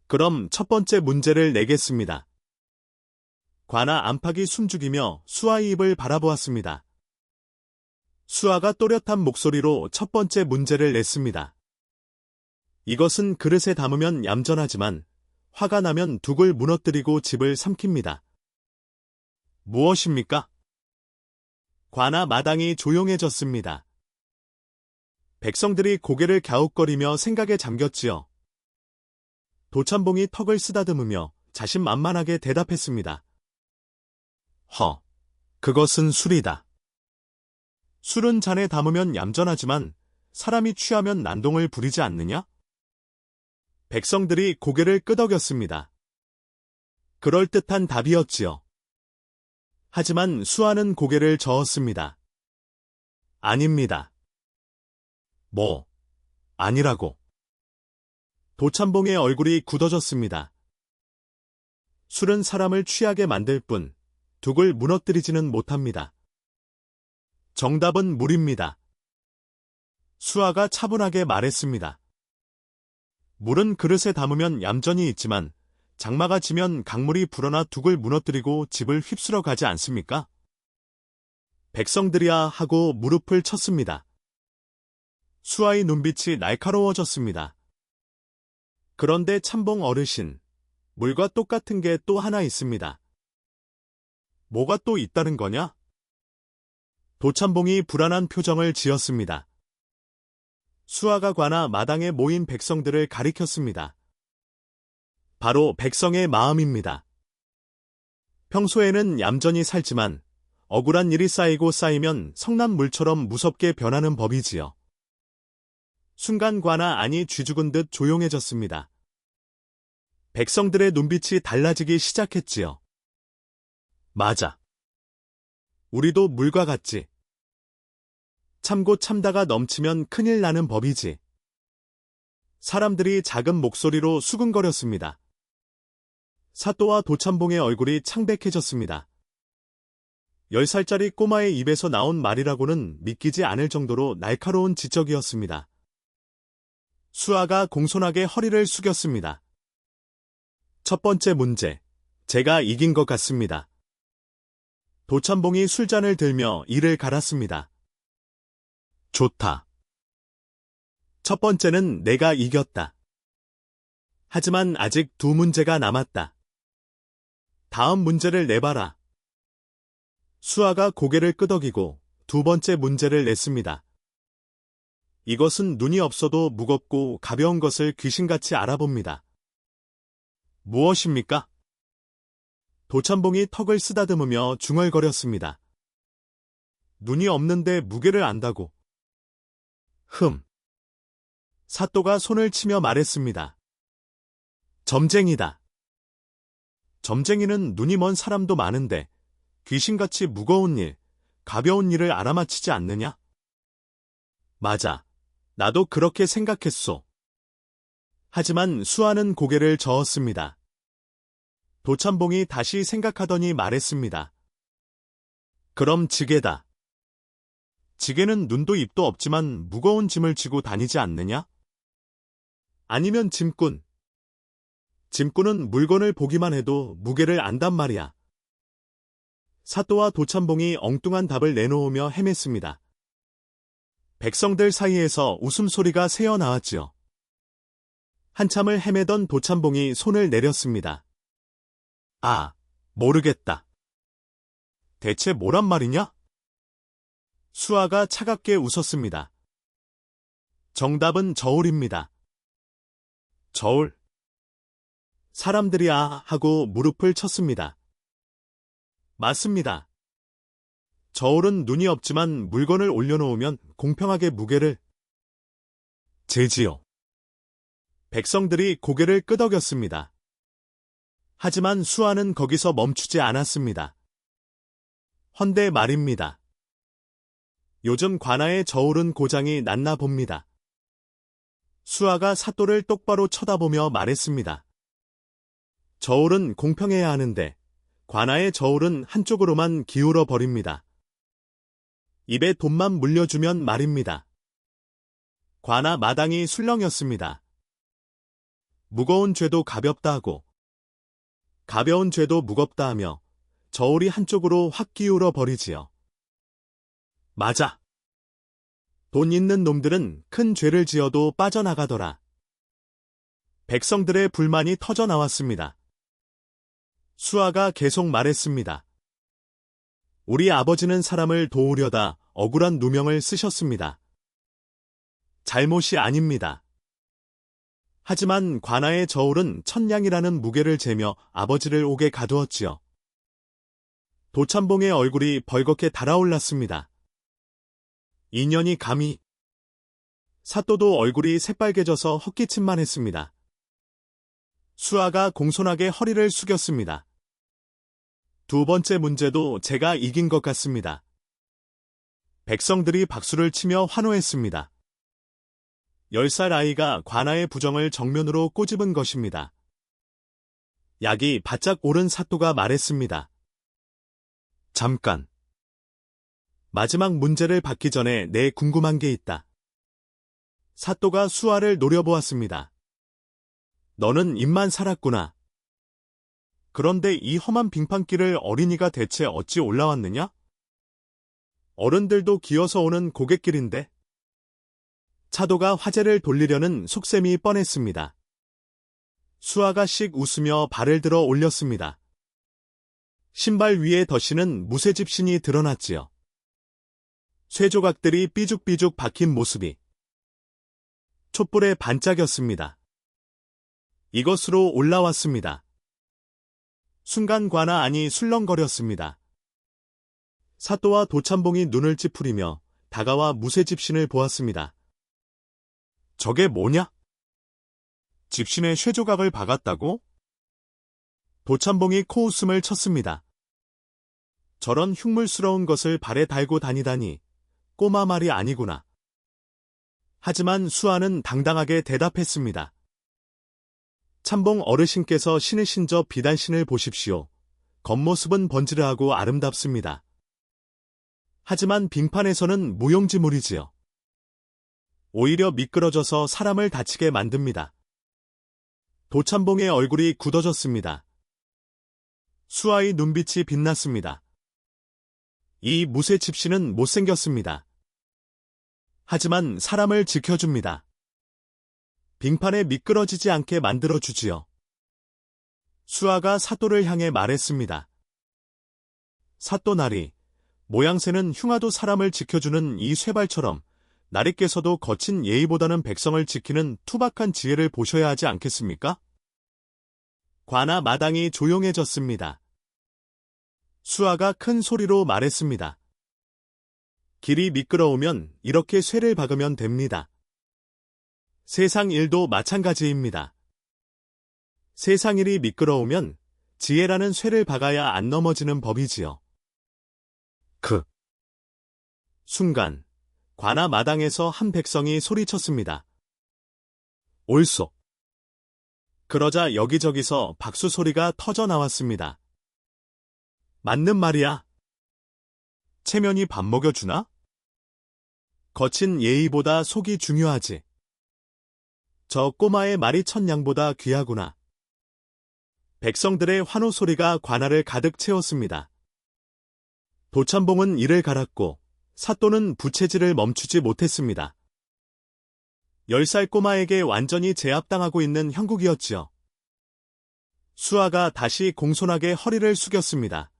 그럼 첫 번째 문제를 내겠습니다. 관아 안팎이 숨죽이며 수아의 입을 바라보았습니다. 수아가 또렷한 목소리로 첫 번째 문제를 냈습니다. 이것은 그릇에 담으면 얌전하지만 화가 나면 둑을 무너뜨리고 집을 삼킵니다. 무엇입니까? 관아 마당이 조용해졌습니다. 백성들이 고개를 갸웃거리며 생각에 잠겼지요. 도찬봉이 턱을 쓰다듬으며 자신만만하게 대답했습니다. 그것은 술이다. 술은 잔에 담으면 얌전하지만 사람이 취하면 난동을 부리지 않느냐? 백성들이 고개를 끄덕였습니다. 그럴듯한 답이었지요. 하지만 수아는 고개를 저었습니다. 아닙니다. 뭐, 아니라고. 도찬봉의 얼굴이 굳어졌습니다. 술은 사람을 취하게 만들 뿐 둑을 무너뜨리지는 못합니다. 정답은 물입니다. 수아가 차분하게 말했습니다. 물은 그릇에 담으면 얌전히 있지만 장마가 지면 강물이 불어나 둑을 무너뜨리고 집을 휩쓸어 가지 않습니까? 백성들이야 하고 무릎을 쳤습니다. 수아의 눈빛이 날카로워졌습니다. 그런데 찬봉 어르신, 물과 똑같은 게 또 하나 있습니다. 뭐가 또 있다는 거냐? 도찬봉이 불안한 표정을 지었습니다. 수아가 관아 마당에 모인 백성들을 가리켰습니다. 바로 백성의 마음입니다. 평소에는 얌전히 살지만 억울한 일이 쌓이고 쌓이면 성난물처럼 무섭게 변하는 법이지요. 순간 관아 안이 쥐죽은 듯 조용해졌습니다. 백성들의 눈빛이 달라지기 시작했지요. 맞아. 우리도 물과 같지. 참고 참다가 넘치면 큰일 나는 법이지. 사람들이 작은 목소리로 수근거렸습니다. 사또와 도참봉의 얼굴이 창백해졌습니다. 10살짜리 꼬마의 입에서 나온 말이라고는 믿기지 않을 정도로 날카로운 지적이었습니다. 수아가 공손하게 허리를 숙였습니다. 첫 번째 문제, 제가 이긴 것 같습니다. 도참봉이 술잔을 들며 이를 갈았습니다. 좋다. 첫 번째는 내가 이겼다. 하지만 아직 두 문제가 남았다. 다음 문제를 내봐라. 수아가 고개를 끄덕이고 두 번째 문제를 냈습니다. 이것은 눈이 없어도 무겁고 가벼운 것을 귀신같이 알아봅니다. 무엇입니까? 도참봉이 턱을 쓰다듬으며 중얼거렸습니다. 눈이 없는데 무게를 안다고. 사또가 손을 치며 말했습니다. 점쟁이다. 점쟁이는 눈이 먼 사람도 많은데 귀신같이 무거운 일, 가벼운 일을 알아맞히지 않느냐? 맞아. 나도 그렇게 생각했소. 하지만 수아는 고개를 저었습니다. 도참봉이 다시 생각하더니 말했습니다. 그럼 지게다. 지게는 눈도 입도 없지만 무거운 짐을 지고 다니지 않느냐? 아니면 짐꾼. 짐꾼은 물건을 보기만 해도 무게를 안단 말이야. 사또와 도참봉이 엉뚱한 답을 내놓으며 헤맸습니다. 백성들 사이에서 웃음소리가 새어나왔지요. 한참을 헤매던 도참봉이 손을 내렸습니다. 아, 모르겠다. 대체 뭐란 말이냐? 수아가 차갑게 웃었습니다. 정답은 저울입니다. 저울. 사람들이 아 하고 무릎을 쳤습니다. 맞습니다. 저울은 눈이 없지만 물건을 올려놓으면 공평하게 무게를 재지요. 백성들이 고개를 끄덕였습니다. 하지만 수아는 거기서 멈추지 않았습니다. 헌데 말입니다. 요즘 관아의 저울은 고장이 났나 봅니다. 수아가 사또를 똑바로 쳐다보며 말했습니다. 저울은 공평해야 하는데 관아의 저울은 한쪽으로만 기울어 버립니다. 입에 돈만 물려주면 말입니다. 관아 마당이 술렁였습니다. 무거운 죄도 가볍다 하고 가벼운 죄도 무겁다 하며 저울이 한쪽으로 확 기울어 버리지요. 맞아. 돈 있는 놈들은 큰 죄를 지어도 빠져나가더라. 백성들의 불만이 터져 나왔습니다. 수아가 계속 말했습니다. 우리 아버지는 사람을 도우려다 억울한 누명을 쓰셨습니다. 잘못이 아닙니다. 하지만 관아의 저울은 천냥이라는 무게를 재며 아버지를 옥에 가두었지요. 도참봉의 얼굴이 벌겋게 달아올랐습니다. 인연이 감히. 사또도 얼굴이 새빨개져서 헛기침만 했습니다. 수아가 공손하게 허리를 숙였습니다. 두 번째 문제도 제가 이긴 것 같습니다. 백성들이 박수를 치며 환호했습니다. 10살 아이가 관아의 부정을 정면으로 꼬집은 것입니다. 약이 바짝 오른 사또가 말했습니다. 잠깐. 마지막 문제를 받기 전에 내 궁금한 게 있다. 사또가 수아를 노려보았습니다. 너는 입만 살았구나. 그런데 이 험한 빙판길을 어린이가 대체 어찌 올라왔느냐? 어른들도 기어서 오는 고갯길인데. 차도가 화제를 돌리려는 속셈이 뻔했습니다. 수아가 씩 웃으며 발을 들어 올렸습니다. 신발 위에 덧신은 무쇠집신이 드러났지요. 쇠조각들이 삐죽삐죽 박힌 모습이 촛불에 반짝였습니다. 이것으로 올라왔습니다. 순간 관아 안이 술렁거렸습니다. 사또와 도참봉이 눈을 찌푸리며 다가와 무쇠집신을 보았습니다. 저게 뭐냐? 집신에 쇠조각을 박았다고? 도찬봉이 코웃음을 쳤습니다. 저런 흉물스러운 것을 발에 달고 다니다니 꼬마 말이 아니구나. 하지만 수아는 당당하게 대답했습니다. 찬봉 어르신께서 신으신 저 비단신을 보십시오. 겉모습은 번지르하고 아름답습니다. 하지만 빙판에서는 무용지물이지요. 오히려 미끄러져서 사람을 다치게 만듭니다. 도찬봉의 얼굴이 굳어졌습니다. 수아의 눈빛이 빛났습니다. 이 무쇠 집시는 못생겼습니다. 하지만 사람을 지켜줍니다. 빙판에 미끄러지지 않게 만들어주지요. 수아가 사또를 향해 말했습니다. 사또나리, 모양새는 흉아도 사람을 지켜주는 이 쇠발처럼 나리께서도 거친 예의보다는 백성을 지키는 투박한 지혜를 보셔야 하지 않겠습니까? 관아 마당이 조용해졌습니다. 수아가 큰 소리로 말했습니다. 길이 미끄러우면 이렇게 쇠를 박으면 됩니다. 세상 일도 마찬가지입니다. 세상 일이 미끄러우면 지혜라는 쇠를 박아야 안 넘어지는 법이지요. 순간 관아 마당에서 한 백성이 소리쳤습니다. 옳소. 그러자 여기저기서 박수 소리가 터져 나왔습니다. 맞는 말이야. 체면이 밥 먹여주나? 거친 예의보다 속이 중요하지. 저 꼬마의 말이 천냥보다 귀하구나. 백성들의 환호 소리가 관아를 가득 채웠습니다. 도찬봉은 이를 갈았고 사또는 부채질을 멈추지 못했습니다. 10살 꼬마에게 완전히 제압당하고 있는 형국이었지요. 수아가 다시 공손하게 허리를 숙였습니다.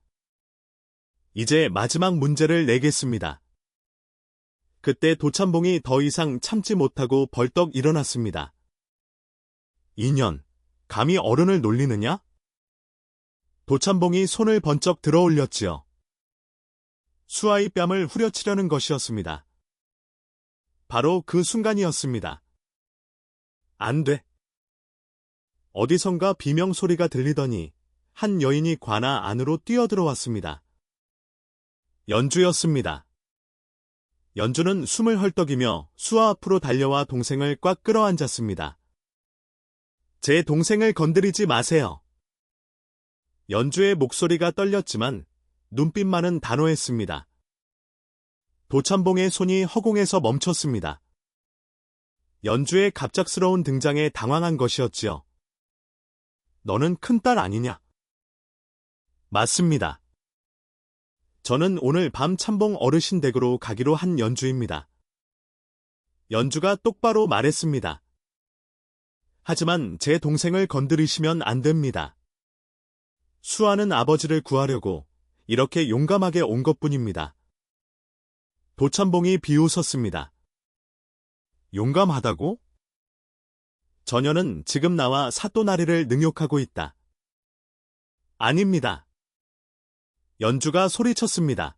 이제 마지막 문제를 내겠습니다. 그때 도찬봉이 더 이상 참지 못하고 벌떡 일어났습니다. 이년, 감히 어른을 놀리느냐? 도찬봉이 손을 번쩍 들어 올렸지요. 수아의 뺨을 후려치려는 것이었습니다. 바로 그 순간이었습니다. 안 돼. 어디선가 비명소리가 들리더니 한 여인이 관아 안으로 뛰어들어왔습니다. 연주였습니다. 연주는 숨을 헐떡이며 수아 앞으로 달려와 동생을 꽉 끌어안았습니다. 제 동생을 건드리지 마세요. 연주의 목소리가 떨렸지만 눈빛만은 단호했습니다. 도찬봉의 손이 허공에서 멈췄습니다. 연주의 갑작스러운 등장에 당황한 것이었지요. 너는 큰딸 아니냐? 맞습니다. 저는 오늘 밤 찬봉 어르신 댁으로 가기로 한 연주입니다. 연주가 똑바로 말했습니다. 하지만 제 동생을 건드리시면 안 됩니다. 수아는 아버지를 구하려고 이렇게 용감하게 온 것뿐입니다. 도찬봉이 비웃었습니다. 용감하다고? 저녀는 지금 나와 사또나리를 능욕하고 있다. 아닙니다. 연주가 소리쳤습니다.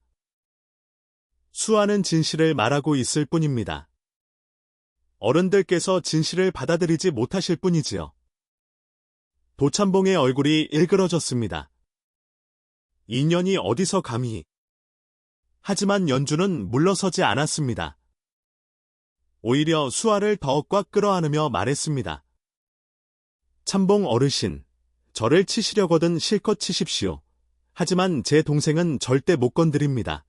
수아는 진실을 말하고 있을 뿐입니다. 어른들께서 진실을 받아들이지 못하실 뿐이지요. 도찬봉의 얼굴이 일그러졌습니다. 인연이 어디서 감히. 하지만 연주는 물러서지 않았습니다. 오히려 수아를 더 꽉 끌어안으며 말했습니다. 찬봉 어르신, 저를 치시려거든 실컷 치십시오. 하지만 제 동생은 절대 못 건드립니다.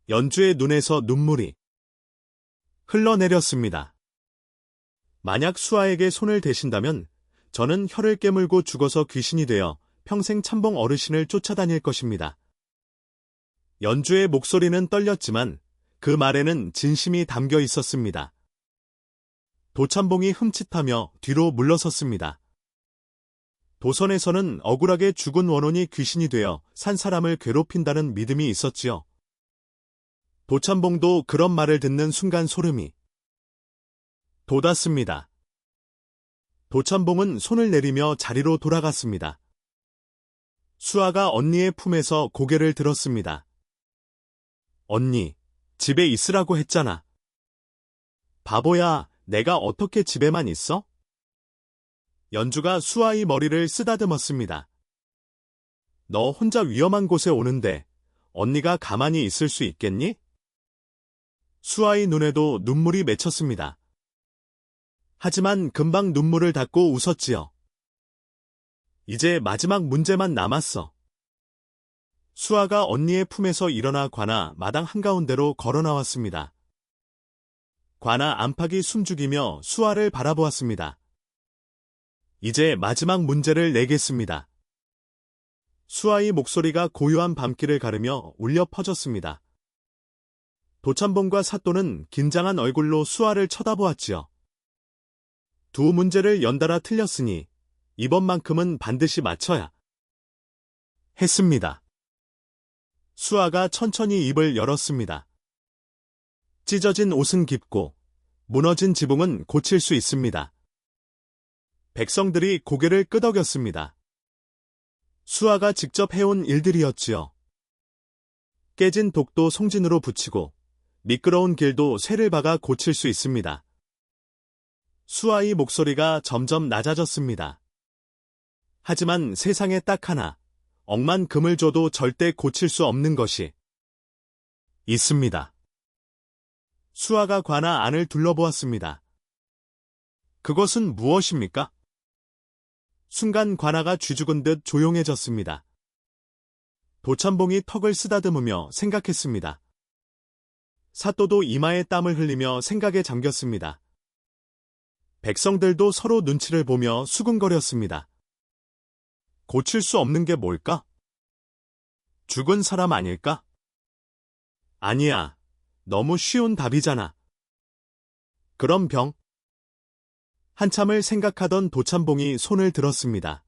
연주의 눈에서 눈물이 흘러내렸습니다. 만약 수아에게 손을 대신다면 저는 혀를 깨물고 죽어서 귀신이 되어 평생 찬봉 어르신을 쫓아다닐 것입니다. 연주의 목소리는 떨렸지만 그 말에는 진심이 담겨 있었습니다. 도찬봉이 흠칫하며 뒤로 물러섰습니다. 도선에서는 억울하게 죽은 원혼이 귀신이 되어 산 사람을 괴롭힌다는 믿음이 있었지요. 도찬봉도 그런 말을 듣는 순간 소름이 돋았습니다. 도찬봉은 손을 내리며 자리로 돌아갔습니다. 수아가 언니의 품에서 고개를 들었습니다. 언니, 집에 있으라고 했잖아. 바보야, 내가 어떻게 집에만 있어? 연주가 수아의 머리를 쓰다듬었습니다. 너 혼자 위험한 곳에 오는데 언니가 가만히 있을 수 있겠니? 수아의 눈에도 눈물이 맺혔습니다. 하지만 금방 눈물을 닦고 웃었지요. 이제 마지막 문제만 남았어. 수아가 언니의 품에서 일어나 관아 마당 한가운데로 걸어 나왔습니다. 관아 안팎이 숨죽이며 수아를 바라보았습니다. 이제 마지막 문제를 내겠습니다. 수아의 목소리가 고요한 밤길을 가르며 울려 퍼졌습니다. 도찬봉과 사또는 긴장한 얼굴로 수아를 쳐다보았지요. 두 문제를 연달아 틀렸으니 이번만큼은 반드시 맞춰야 했습니다. 수아가 천천히 입을 열었습니다. 찢어진 옷은 깊고 무너진 지붕은 고칠 수 있습니다. 백성들이 고개를 끄덕였습니다. 수아가 직접 해온 일들이었지요. 깨진 독도 송진으로 붙이고 미끄러운 길도 쇠를 박아 고칠 수 있습니다. 수아의 목소리가 점점 낮아졌습니다. 하지만 세상에 딱 하나, 억만 금을 줘도 절대 고칠 수 없는 것이 있습니다. 수아가 관아 안을 둘러보았습니다. 그것은 무엇입니까? 순간 관아가 쥐죽은 듯 조용해졌습니다. 도찬봉이 턱을 쓰다듬으며 생각했습니다. 사또도 이마에 땀을 흘리며 생각에 잠겼습니다. 백성들도 서로 눈치를 보며 수근거렸습니다. 고칠 수 없는 게 뭘까? 죽은 사람 아닐까? 아니야. 너무 쉬운 답이잖아. 그럼 병? 한참을 생각하던 도찬봉이 손을 들었습니다.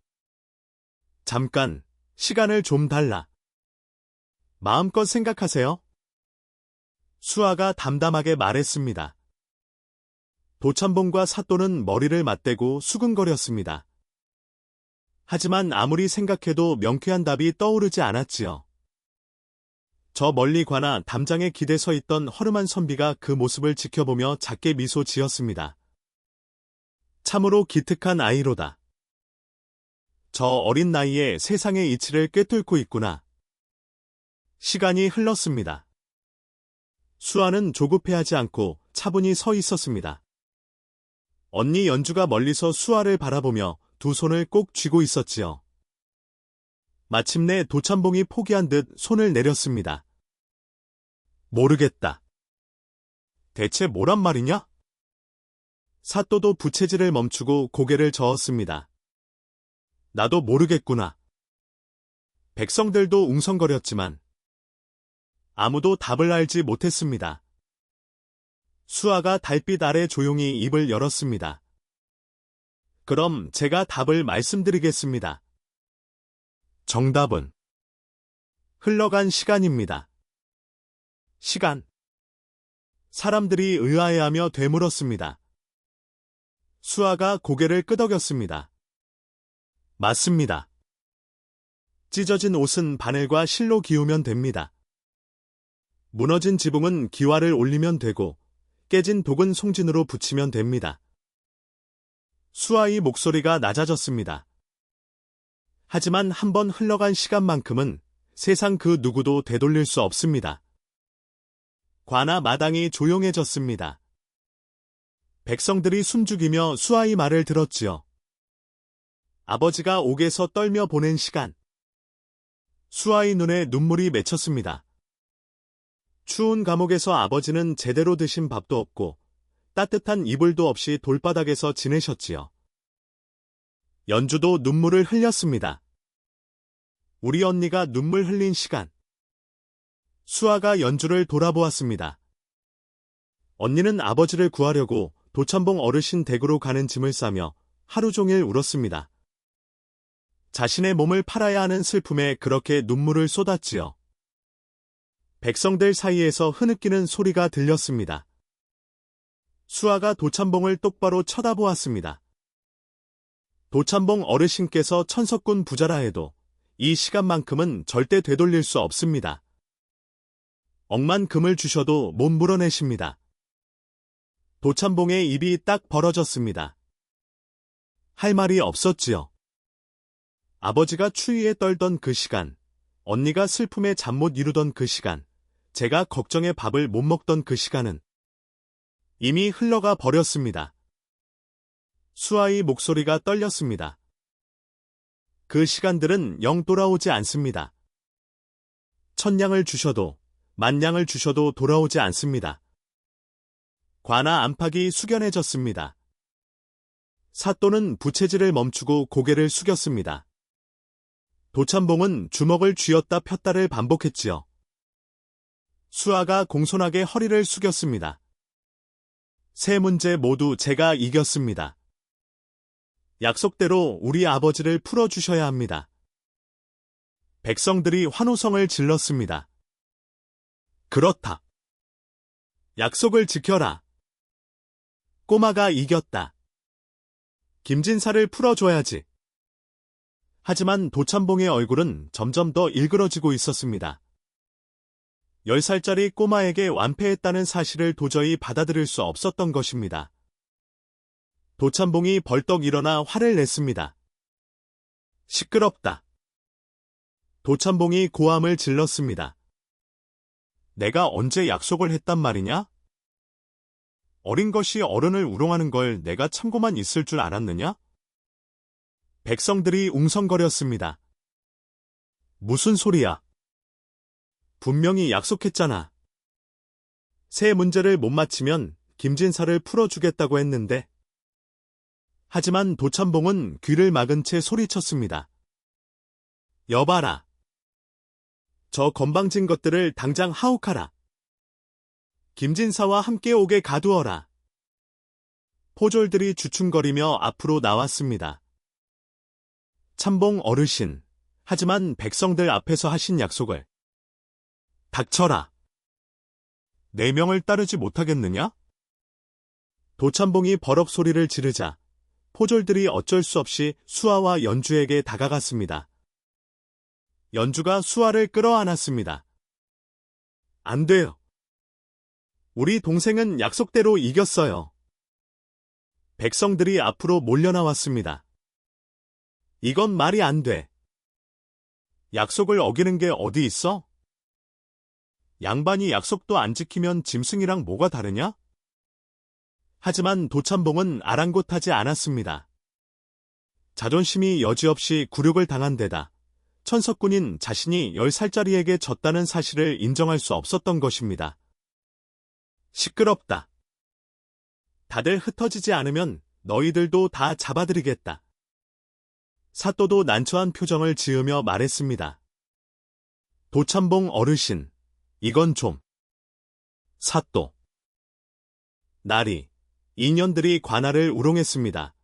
잠깐, 시간을 좀 달라. 마음껏 생각하세요. 수아가 담담하게 말했습니다. 도찬봉과 사또는 머리를 맞대고 수근거렸습니다. 하지만 아무리 생각해도 명쾌한 답이 떠오르지 않았지요. 저 멀리 관아 담장에 기대 서 있던 허름한 선비가 그 모습을 지켜보며 작게 미소 지었습니다. 참으로 기특한 아이로다. 저 어린 나이에 세상의 이치를 꿰뚫고 있구나. 시간이 흘렀습니다. 수아는 조급해하지 않고 차분히 서 있었습니다. 언니 연주가 멀리서 수아를 바라보며 두 손을 꼭 쥐고 있었지요. 마침내 도찬봉이 포기한 듯 손을 내렸습니다. 모르겠다. 대체 뭐란 말이냐? 사또도 부채질을 멈추고 고개를 저었습니다. 나도 모르겠구나. 백성들도 웅성거렸지만 아무도 답을 알지 못했습니다. 수아가 달빛 아래 조용히 입을 열었습니다. 그럼 제가 답을 말씀드리겠습니다. 정답은 흘러간 시간입니다. 시간. 사람들이 의아해하며 되물었습니다. 수아가 고개를 끄덕였습니다. 맞습니다. 찢어진 옷은 바늘과 실로 기우면 됩니다. 무너진 지붕은 기와를 올리면 되고 깨진 독은 송진으로 붙이면 됩니다. 수아의 목소리가 낮아졌습니다. 하지만 한번 흘러간 시간만큼은 세상 그 누구도 되돌릴 수 없습니다. 관아 마당이 조용해졌습니다. 백성들이 숨죽이며 수아의 말을 들었지요. 아버지가 옥에서 떨며 보낸 시간. 수아의 눈에 눈물이 맺혔습니다. 추운 감옥에서 아버지는 제대로 드신 밥도 없고 따뜻한 이불도 없이 돌바닥에서 지내셨지요. 연주도 눈물을 흘렸습니다. 우리 언니가 눈물 흘린 시간. 수아가 연주를 돌아보았습니다. 언니는 아버지를 구하려고 도찬봉 어르신 댁으로 가는 짐을 싸며 하루 종일 울었습니다. 자신의 몸을 팔아야 하는 슬픔에 그렇게 눈물을 쏟았지요. 백성들 사이에서 흐느끼는 소리가 들렸습니다. 수아가 도찬봉을 똑바로 쳐다보았습니다. 도찬봉 어르신께서 천석군 부자라 해도 이 시간만큼은 절대 되돌릴 수 없습니다. 억만 금을 주셔도 못 물어내십니다. 도찬봉의 입이 딱 벌어졌습니다. 할 말이 없었지요. 아버지가 추위에 떨던 그 시간, 언니가 슬픔에 잠 못 이루던 그 시간, 제가 걱정에 밥을 못 먹던 그 시간은 이미 흘러가 버렸습니다. 수아의 목소리가 떨렸습니다. 그 시간들은 영 돌아오지 않습니다. 천냥을 주셔도, 만냥을 주셔도 돌아오지 않습니다. 관아 안팎이 숙연해졌습니다. 사또는 부채질을 멈추고 고개를 숙였습니다. 도참봉은 주먹을 쥐었다 폈다를 반복했지요. 수아가 공손하게 허리를 숙였습니다. 세 문제 모두 제가 이겼습니다. 약속대로 우리 아버지를 풀어주셔야 합니다. 백성들이 환호성을 질렀습니다. 그렇다. 약속을 지켜라. 꼬마가 이겼다. 김진사를 풀어줘야지. 하지만 도참봉의 얼굴은 점점 더 일그러지고 있었습니다. 10살짜리 꼬마에게 완패했다는 사실을 도저히 받아들일 수 없었던 것입니다. 도참봉이 벌떡 일어나 화를 냈습니다. 시끄럽다. 도참봉이 고함을 질렀습니다. 내가 언제 약속을 했단 말이냐? 어린 것이 어른을 우롱하는 걸 내가 참고만 있을 줄 알았느냐? 백성들이 웅성거렸습니다. 무슨 소리야? 분명히 약속했잖아. 세 문제를 못 맞히면 김진사를 풀어주겠다고 했는데. 하지만 도참봉은 귀를 막은 채 소리쳤습니다. 여봐라. 저 건방진 것들을 당장 하옥하라. 김진사와 함께 오게 가두어라. 포졸들이 주춤거리며 앞으로 나왔습니다. 참봉 어르신, 하지만 백성들 앞에서 하신 약속을. 닥쳐라. 내 명을 따르지 못하겠느냐? 도참봉이 버럭 소리를 지르자 포졸들이 어쩔 수 없이 수아와 연주에게 다가갔습니다. 연주가 수아를 끌어안았습니다. 안 돼요. 우리 동생은 약속대로 이겼어요. 백성들이 앞으로 몰려나왔습니다. 이건 말이 안 돼. 약속을 어기는 게 어디 있어? 양반이 약속도 안 지키면 짐승이랑 뭐가 다르냐? 하지만 도참봉은 아랑곳하지 않았습니다. 자존심이 여지없이 굴욕을 당한 데다 천석군인 자신이 10살짜리에게 졌다는 사실을 인정할 수 없었던 것입니다. 시끄럽다. 다들 흩어지지 않으면 너희들도 다 잡아들이겠다. 사또도 난처한 표정을 지으며 말했습니다. 도참봉 어르신, 이건 좀. 사또. 나리, 인연들이 관아를 우롱했습니다.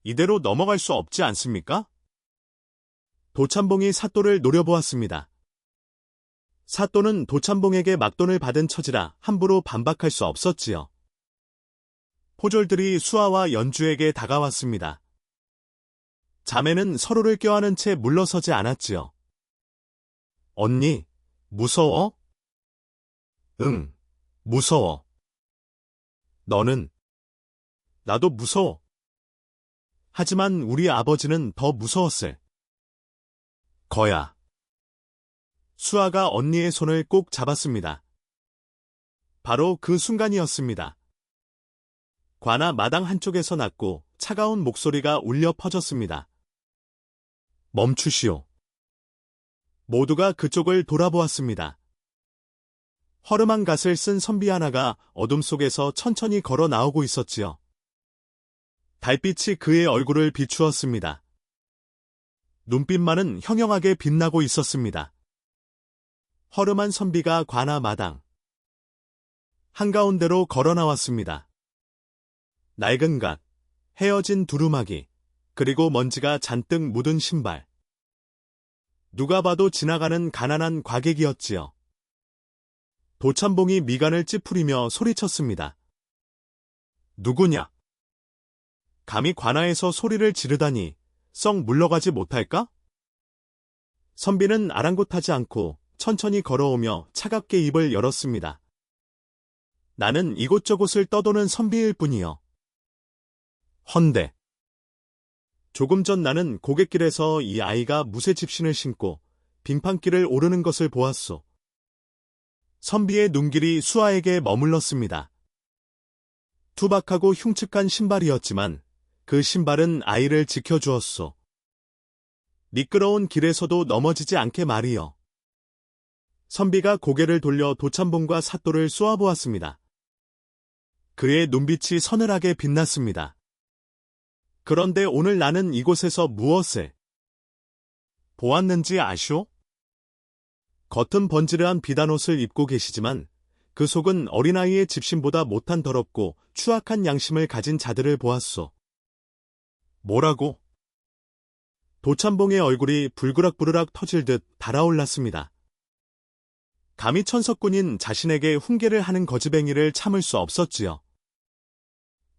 이대로 넘어갈 수 없지 않습니까? 도참봉이 사또를 노려보았습니다. 사또는 도참봉에게 막돈을 받은 처지라 함부로 반박할 수 없었지요. 포졸들이 수아와 연주에게 다가왔습니다. 자매는 서로를 껴안은 채 물러서지 않았지요. 언니, 무서워? 응, 무서워. 너는? 나도 무서워. 하지만 우리 아버지는 더 무서웠을 거야. 수아가 언니의 손을 꼭 잡았습니다. 바로 그 순간이었습니다. 관아 마당 한쪽에서 났고 차가운 목소리가 울려 퍼졌습니다. 멈추시오. 모두가 그쪽을 돌아보았습니다. 허름한 갓을 쓴 선비 하나가 어둠 속에서 천천히 걸어 나오고 있었지요. 달빛이 그의 얼굴을 비추었습니다. 눈빛만은 형형하게 빛나고 있었습니다. 허름한 선비가 관아 마당 한가운데로 걸어 나왔습니다. 낡은 갓, 헤어진 두루마기, 그리고 먼지가 잔뜩 묻은 신발. 누가 봐도 지나가는 가난한 과객이었지요. 도참봉이 미간을 찌푸리며 소리쳤습니다. 누구냐? 감히 관아에서 소리를 지르다니 썩 물러가지 못할까? 선비는 아랑곳하지 않고 천천히 걸어오며 차갑게 입을 열었습니다. 나는 이곳저곳을 떠도는 선비일 뿐이요. 헌데 조금 전 나는 고갯길에서 이 아이가 무쇠 집신을 신고 빙판길을 오르는 것을 보았소. 선비의 눈길이 수아에게 머물렀습니다. 투박하고 흉측한 신발이었지만 그 신발은 아이를 지켜주었소. 미끄러운 길에서도 넘어지지 않게 말이여. 선비가 고개를 돌려 도참봉과 사또를 쏘아보았습니다. 그의 눈빛이 서늘하게 빛났습니다. 그런데 오늘 나는 이곳에서 무엇을 보았는지 아시오? 겉은 번지르한 비단옷을 입고 계시지만 그 속은 어린아이의 집신보다 못한 더럽고 추악한 양심을 가진 자들을 보았소. 뭐라고? 도참봉의 얼굴이 불그락부르락 터질 듯 달아올랐습니다. 감히 천석군인 자신에게 훈계를 하는 거지뱅이를 참을 수 없었지요.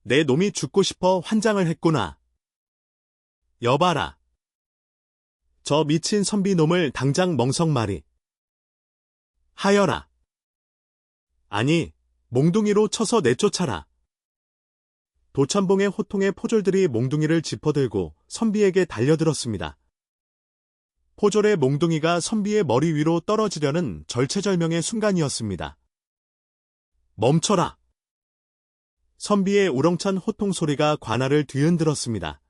내 놈이 죽고 싶어 환장을 했구나. 여봐라. 저 미친 선비놈을 당장 멍석말이 하여라. 아니, 몽둥이로 쳐서 내쫓아라. 도참봉의 호통의 포졸들이 몽둥이를 짚어들고 선비에게 달려들었습니다. 포졸의 몽둥이가 선비의 머리 위로 떨어지려는 절체절명의 순간이었습니다. 멈춰라. 선비의 우렁찬 호통 소리가 관아를 뒤흔들었습니다.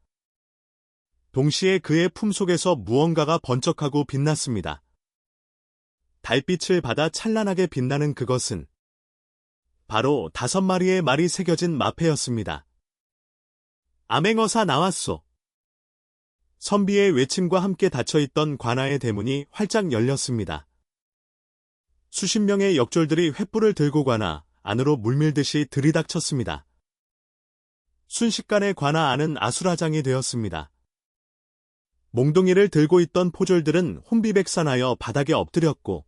동시에 그의 품속에서 무언가가 번쩍하고 빛났습니다. 달빛을 받아 찬란하게 빛나는 그것은 바로 5마리의 말이 새겨진 마패였습니다. 암행어사 나왔소. 선비의 외침과 함께 닫혀있던 관아의 대문이 활짝 열렸습니다. 수십 명의 역졸들이 횃불을 들고 관아 안으로 물밀듯이 들이닥쳤습니다. 순식간에 관아 안은 아수라장이 되었습니다. 몽둥이를 들고 있던 포졸들은 혼비백산하여 바닥에 엎드렸고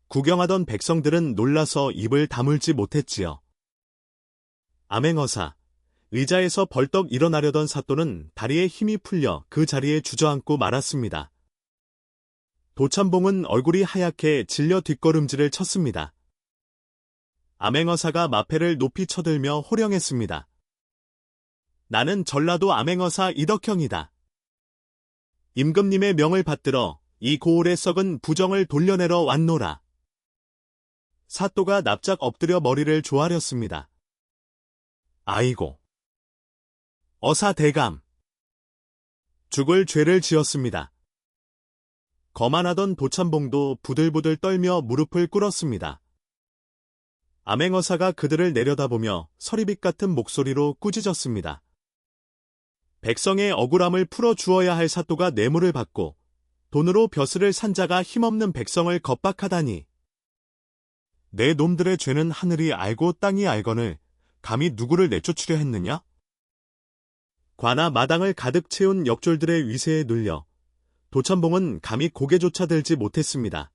구경하던 백성들은 놀라서 입을 다물지 못했지요. 암행어사, 의자에서 벌떡 일어나려던 사또는 다리에 힘이 풀려 그 자리에 주저앉고 말았습니다. 도참봉은 얼굴이 하얗게 질려 뒷걸음질을 쳤습니다. 암행어사가 마패를 높이 쳐들며 호령했습니다. 나는 전라도 암행어사 이덕형이다. 임금님의 명을 받들어 이 고을에 썩은 부정을 돌려내러 왔노라. 사또가 납작 엎드려 머리를 조아렸습니다. 아이고. 어사대감. 죽을 죄를 지었습니다. 거만하던 도참봉도 부들부들 떨며 무릎을 꿇었습니다. 암행어사가 그들을 내려다보며 서리빛 같은 목소리로 꾸짖었습니다. 백성의 억울함을 풀어주어야 할 사또가 뇌물을 받고 돈으로 벼슬을 산 자가 힘없는 백성을 겁박하다니. 내 놈들의 죄는 하늘이 알고 땅이 알거늘 감히 누구를 내쫓으려 했느냐? 관아 마당을 가득 채운 역졸들의 위세에 눌려 도참봉은 감히 고개조차 들지 못했습니다.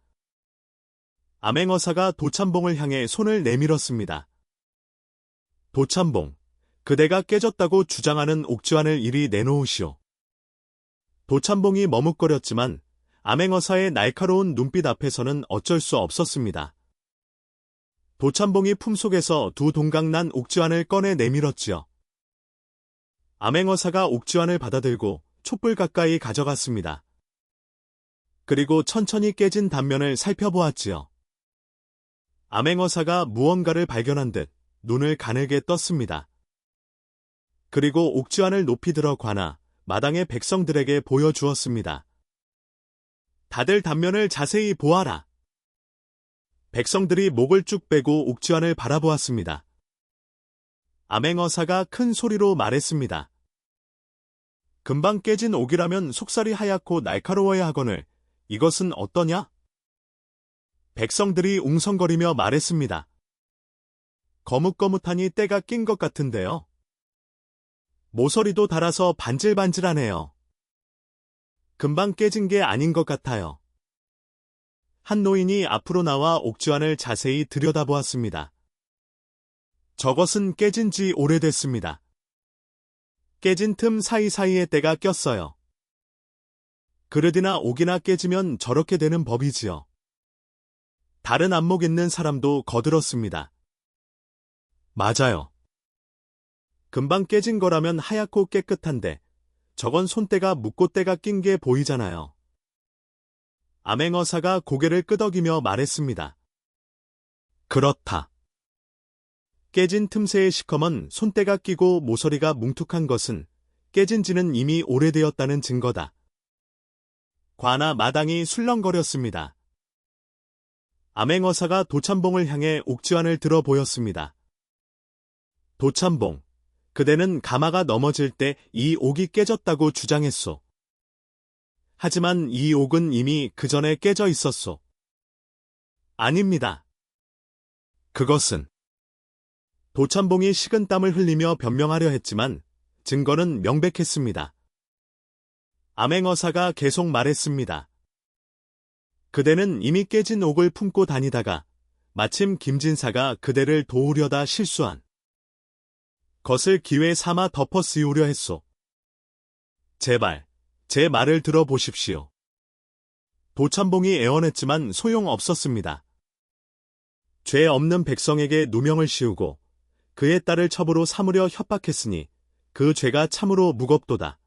암행어사가 도참봉을 향해 손을 내밀었습니다. 도참봉, 그대가 깨졌다고 주장하는 옥주안을 이리 내놓으시오. 도참봉이 머뭇거렸지만 암행어사의 날카로운 눈빛 앞에서는 어쩔 수 없었습니다. 도참봉이 품속에서 두 동강난 옥주안을 꺼내 내밀었지요. 암행어사가 옥주안을 받아들고 촛불 가까이 가져갔습니다. 그리고 천천히 깨진 단면을 살펴보았지요. 암행어사가 무언가를 발견한 듯 눈을 가늘게 떴습니다. 그리고 옥주안을 높이 들어 관아 마당의 백성들에게 보여주었습니다. 다들 단면을 자세히 보아라. 백성들이 목을 쭉 빼고 옥주안을 바라보았습니다. 암행어사가 큰 소리로 말했습니다. 금방 깨진 옥이라면 속살이 하얗고 날카로워야 하거늘 이것은 어떠냐? 백성들이 웅성거리며 말했습니다. 거뭇거뭇하니 때가 낀 것 같은데요. 모서리도 달아서 반질반질하네요. 금방 깨진 게 아닌 것 같아요. 한 노인이 앞으로 나와 옥주안을 자세히 들여다보았습니다. 저것은 깨진 지 오래됐습니다. 깨진 틈 사이사이에 때가 꼈어요. 그릇이나 옥이나 깨지면 저렇게 되는 법이지요. 다른 안목 있는 사람도 거들었습니다. 맞아요. 금방 깨진 거라면 하얗고 깨끗한데 저건 손때가 묶고때가 낀 게 보이잖아요. 암행어사가 고개를 끄덕이며 말했습니다. 그렇다. 깨진 틈새의 시커먼 손때가 끼고 모서리가 뭉툭한 것은 깨진 지는 이미 오래되었다는 증거다. 관아 마당이 술렁거렸습니다. 암행어사가 도참봉을 향해 옥지환을 들어 보였습니다. 도참봉, 그대는 가마가 넘어질 때 이 옥이 깨졌다고 주장했소. 하지만 이 옥은 이미 그 전에 깨져 있었소. 아닙니다. 그것은 도참봉이 식은땀을 흘리며 변명하려 했지만 증거는 명백했습니다. 암행어사가 계속 말했습니다. 그대는 이미 깨진 옥을 품고 다니다가 마침 김진사가 그대를 도우려다 실수한 것을 기회 삼아 덮어 씌우려 했소. 제발 제 말을 들어보십시오. 도참봉이 애원했지만 소용없었습니다. 죄 없는 백성에게 누명을 씌우고 그의 딸을 첩으로 삼으려 협박했으니 그 죄가 참으로 무겁도다.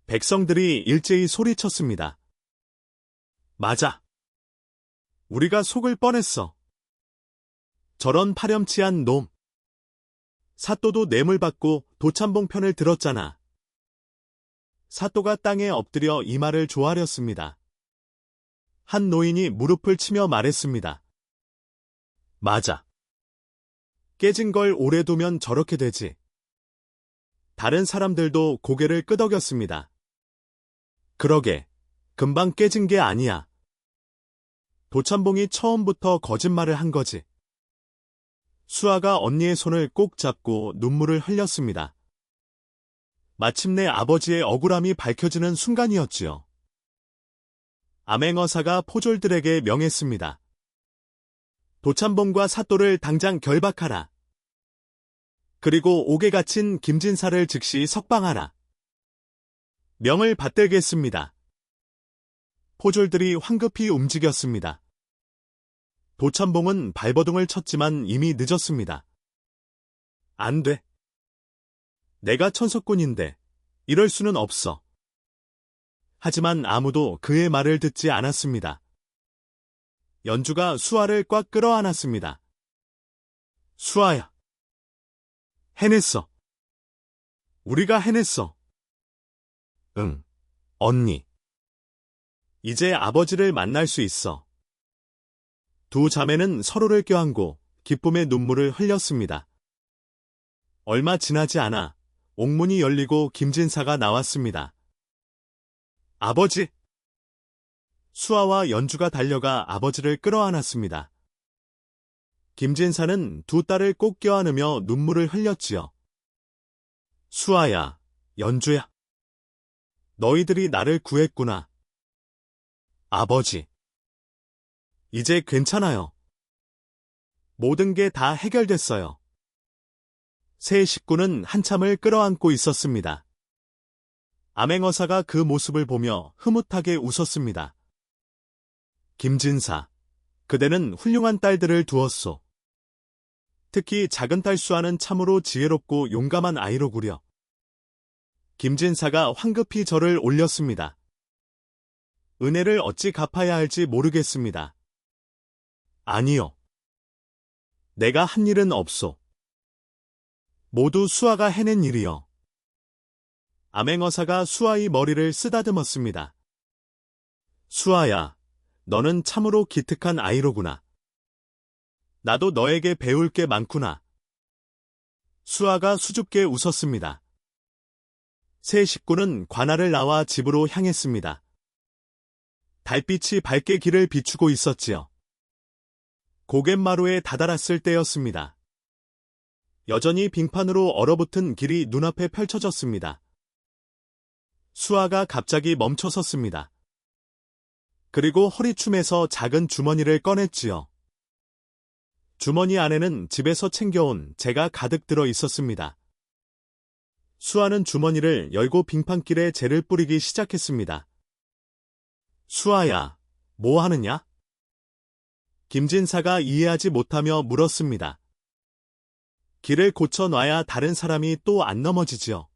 백성들이 일제히 소리쳤습니다. 맞아. 우리가 속을 뻔했어. 저런 파렴치한 놈. 사또도 뇌물 받고 도참봉 편을 들었잖아. 사또가 땅에 엎드려 이 말을 조아렸습니다. 한 노인이 무릎을 치며 말했습니다. 맞아. 깨진 걸 오래 두면 저렇게 되지. 다른 사람들도 고개를 끄덕였습니다. 그러게, 금방 깨진 게 아니야. 도참봉이 처음부터 거짓말을 한 거지. 수아가 언니의 손을 꼭 잡고 눈물을 흘렸습니다. 마침내 아버지의 억울함이 밝혀지는 순간이었지요. 암행어사가 포졸들에게 명했습니다. 도참봉과 사또를 당장 결박하라. 그리고 옥에 갇힌 김진사를 즉시 석방하라. 명을 받들겠습니다. 포졸들이 황급히 움직였습니다. 도참봉은 발버둥을 쳤지만 이미 늦었습니다. 안 돼. 내가 천석군인데 이럴 수는 없어. 하지만 아무도 그의 말을 듣지 않았습니다. 연주가 수아를 꽉 끌어안았습니다. 수아야. 해냈어. 우리가 해냈어. 응, 언니. 이제 아버지를 만날 수 있어. 두 자매는 서로를 껴안고 기쁨의 눈물을 흘렸습니다. 얼마 지나지 않아 옥문이 열리고 김진사가 나왔습니다. 아버지! 수아와 연주가 달려가 아버지를 끌어안았습니다. 김진사는 두 딸을 꼭 껴안으며 눈물을 흘렸지요. 수아야, 연주야. 너희들이 나를 구했구나. 아버지. 이제 괜찮아요. 모든 게 다 해결됐어요. 세 식구는 한참을 끌어안고 있었습니다. 암행어사가 그 모습을 보며 흐뭇하게 웃었습니다. 김진사, 그대는 훌륭한 딸들을 두었소. 특히 작은 딸 수아는 참으로 지혜롭고 용감한 아이로구려. 김진사가 황급히 절을 올렸습니다. 은혜를 어찌 갚아야 할지 모르겠습니다. 아니요. 내가 한 일은 없소. 모두 수아가 해낸 일이요. 암행어사가 수아의 머리를 쓰다듬었습니다. 수아야, 너는 참으로 기특한 아이로구나. 나도 너에게 배울 게 많구나. 수아가 수줍게 웃었습니다. 세 식구는 관아를 나와 집으로 향했습니다. 달빛이 밝게 길을 비추고 있었지요. 고갯마루에 다다랐을 때였습니다. 여전히 빙판으로 얼어붙은 길이 눈앞에 펼쳐졌습니다. 수아가 갑자기 멈춰섰습니다. 그리고 허리춤에서 작은 주머니를 꺼냈지요. 주머니 안에는 집에서 챙겨온 재가 가득 들어 있었습니다. 수아는 주머니를 열고 빙판길에 재를 뿌리기 시작했습니다. 수아야, 뭐 하느냐? 김진사가 이해하지 못하며 물었습니다. 길을 고쳐놔야 다른 사람이 또 안 넘어지지요.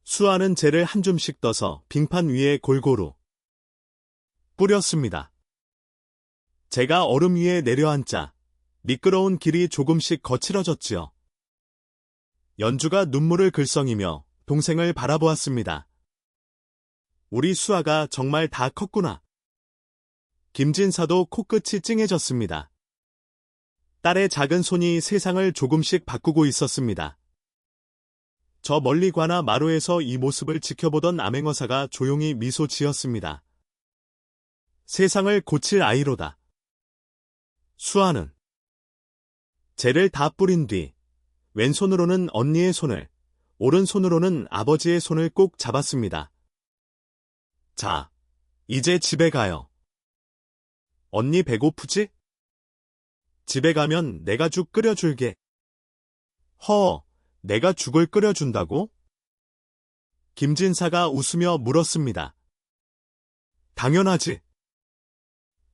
수아는 젤을 한 줌씩 떠서 빙판 위에 골고루 뿌렸습니다. 제가 얼음 위에 내려앉자 미끄러운 길이 조금씩 거칠어졌지요. 연주가 눈물을 글썽이며 동생을 바라보았습니다. 우리 수아가 정말 다 컸구나. 김진사도 코끝이 찡해졌습니다. 딸의 작은 손이 세상을 조금씩 바꾸고 있었습니다. 저 멀리 관아 마루에서 이 모습을 지켜보던 암행어사가 조용히 미소 지었습니다. 세상을 고칠 아이로다. 수아는 젤을 다 뿌린 뒤 왼손으로는 언니의 손을, 오른손으로는 아버지의 손을 꼭 잡았습니다. 자, 이제 집에 가요. 언니 배고프지? 집에 가면 내가 죽 끓여줄게. 내가 죽을 끓여준다고? 김진사가 웃으며 물었습니다. 당연하지.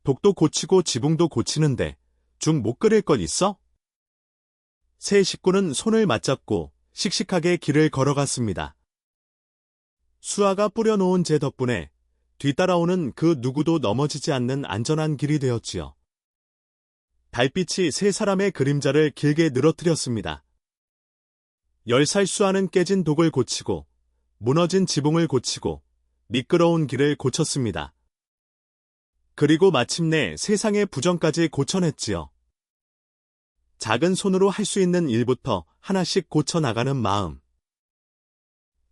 독도 고치고 지붕도 고치는데 죽 못 끓일 것 있어? 세 식구는 손을 맞잡고 씩씩하게 길을 걸어갔습니다. 수아가 뿌려놓은 제 덕분에 뒤따라오는 그 누구도 넘어지지 않는 안전한 길이 되었지요. 달빛이 세 사람의 그림자를 길게 늘어뜨렸습니다. 10살 수아는 깨진 독을 고치고 무너진 지붕을 고치고 미끄러운 길을 고쳤습니다. 그리고 마침내 세상의 부정까지 고쳐냈지요. 작은 손으로 할 수 있는 일부터 하나씩 고쳐나가는 마음.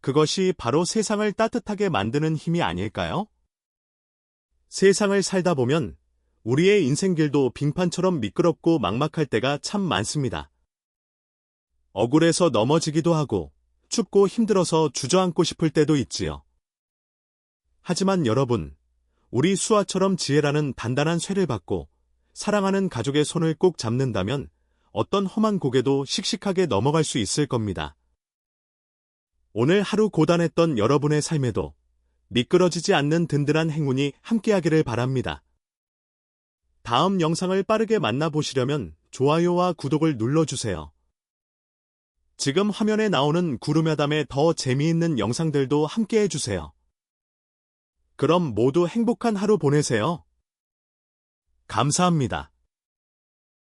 그것이 바로 세상을 따뜻하게 만드는 힘이 아닐까요? 세상을 살다 보면 우리의 인생길도 빙판처럼 미끄럽고 막막할 때가 참 많습니다. 억울해서 넘어지기도 하고 춥고 힘들어서 주저앉고 싶을 때도 있지요. 하지만 여러분, 우리 수아처럼 지혜라는 단단한 쇠를 받고 사랑하는 가족의 손을 꼭 잡는다면 어떤 험한 고개도 씩씩하게 넘어갈 수 있을 겁니다. 오늘 하루 고단했던 여러분의 삶에도 미끄러지지 않는 든든한 행운이 함께하기를 바랍니다. 다음 영상을 빠르게 만나보시려면 좋아요와 구독을 눌러주세요. 지금 화면에 나오는 구름야담의 더 재미있는 영상들도 함께해주세요. 그럼 모두 행복한 하루 보내세요. 감사합니다.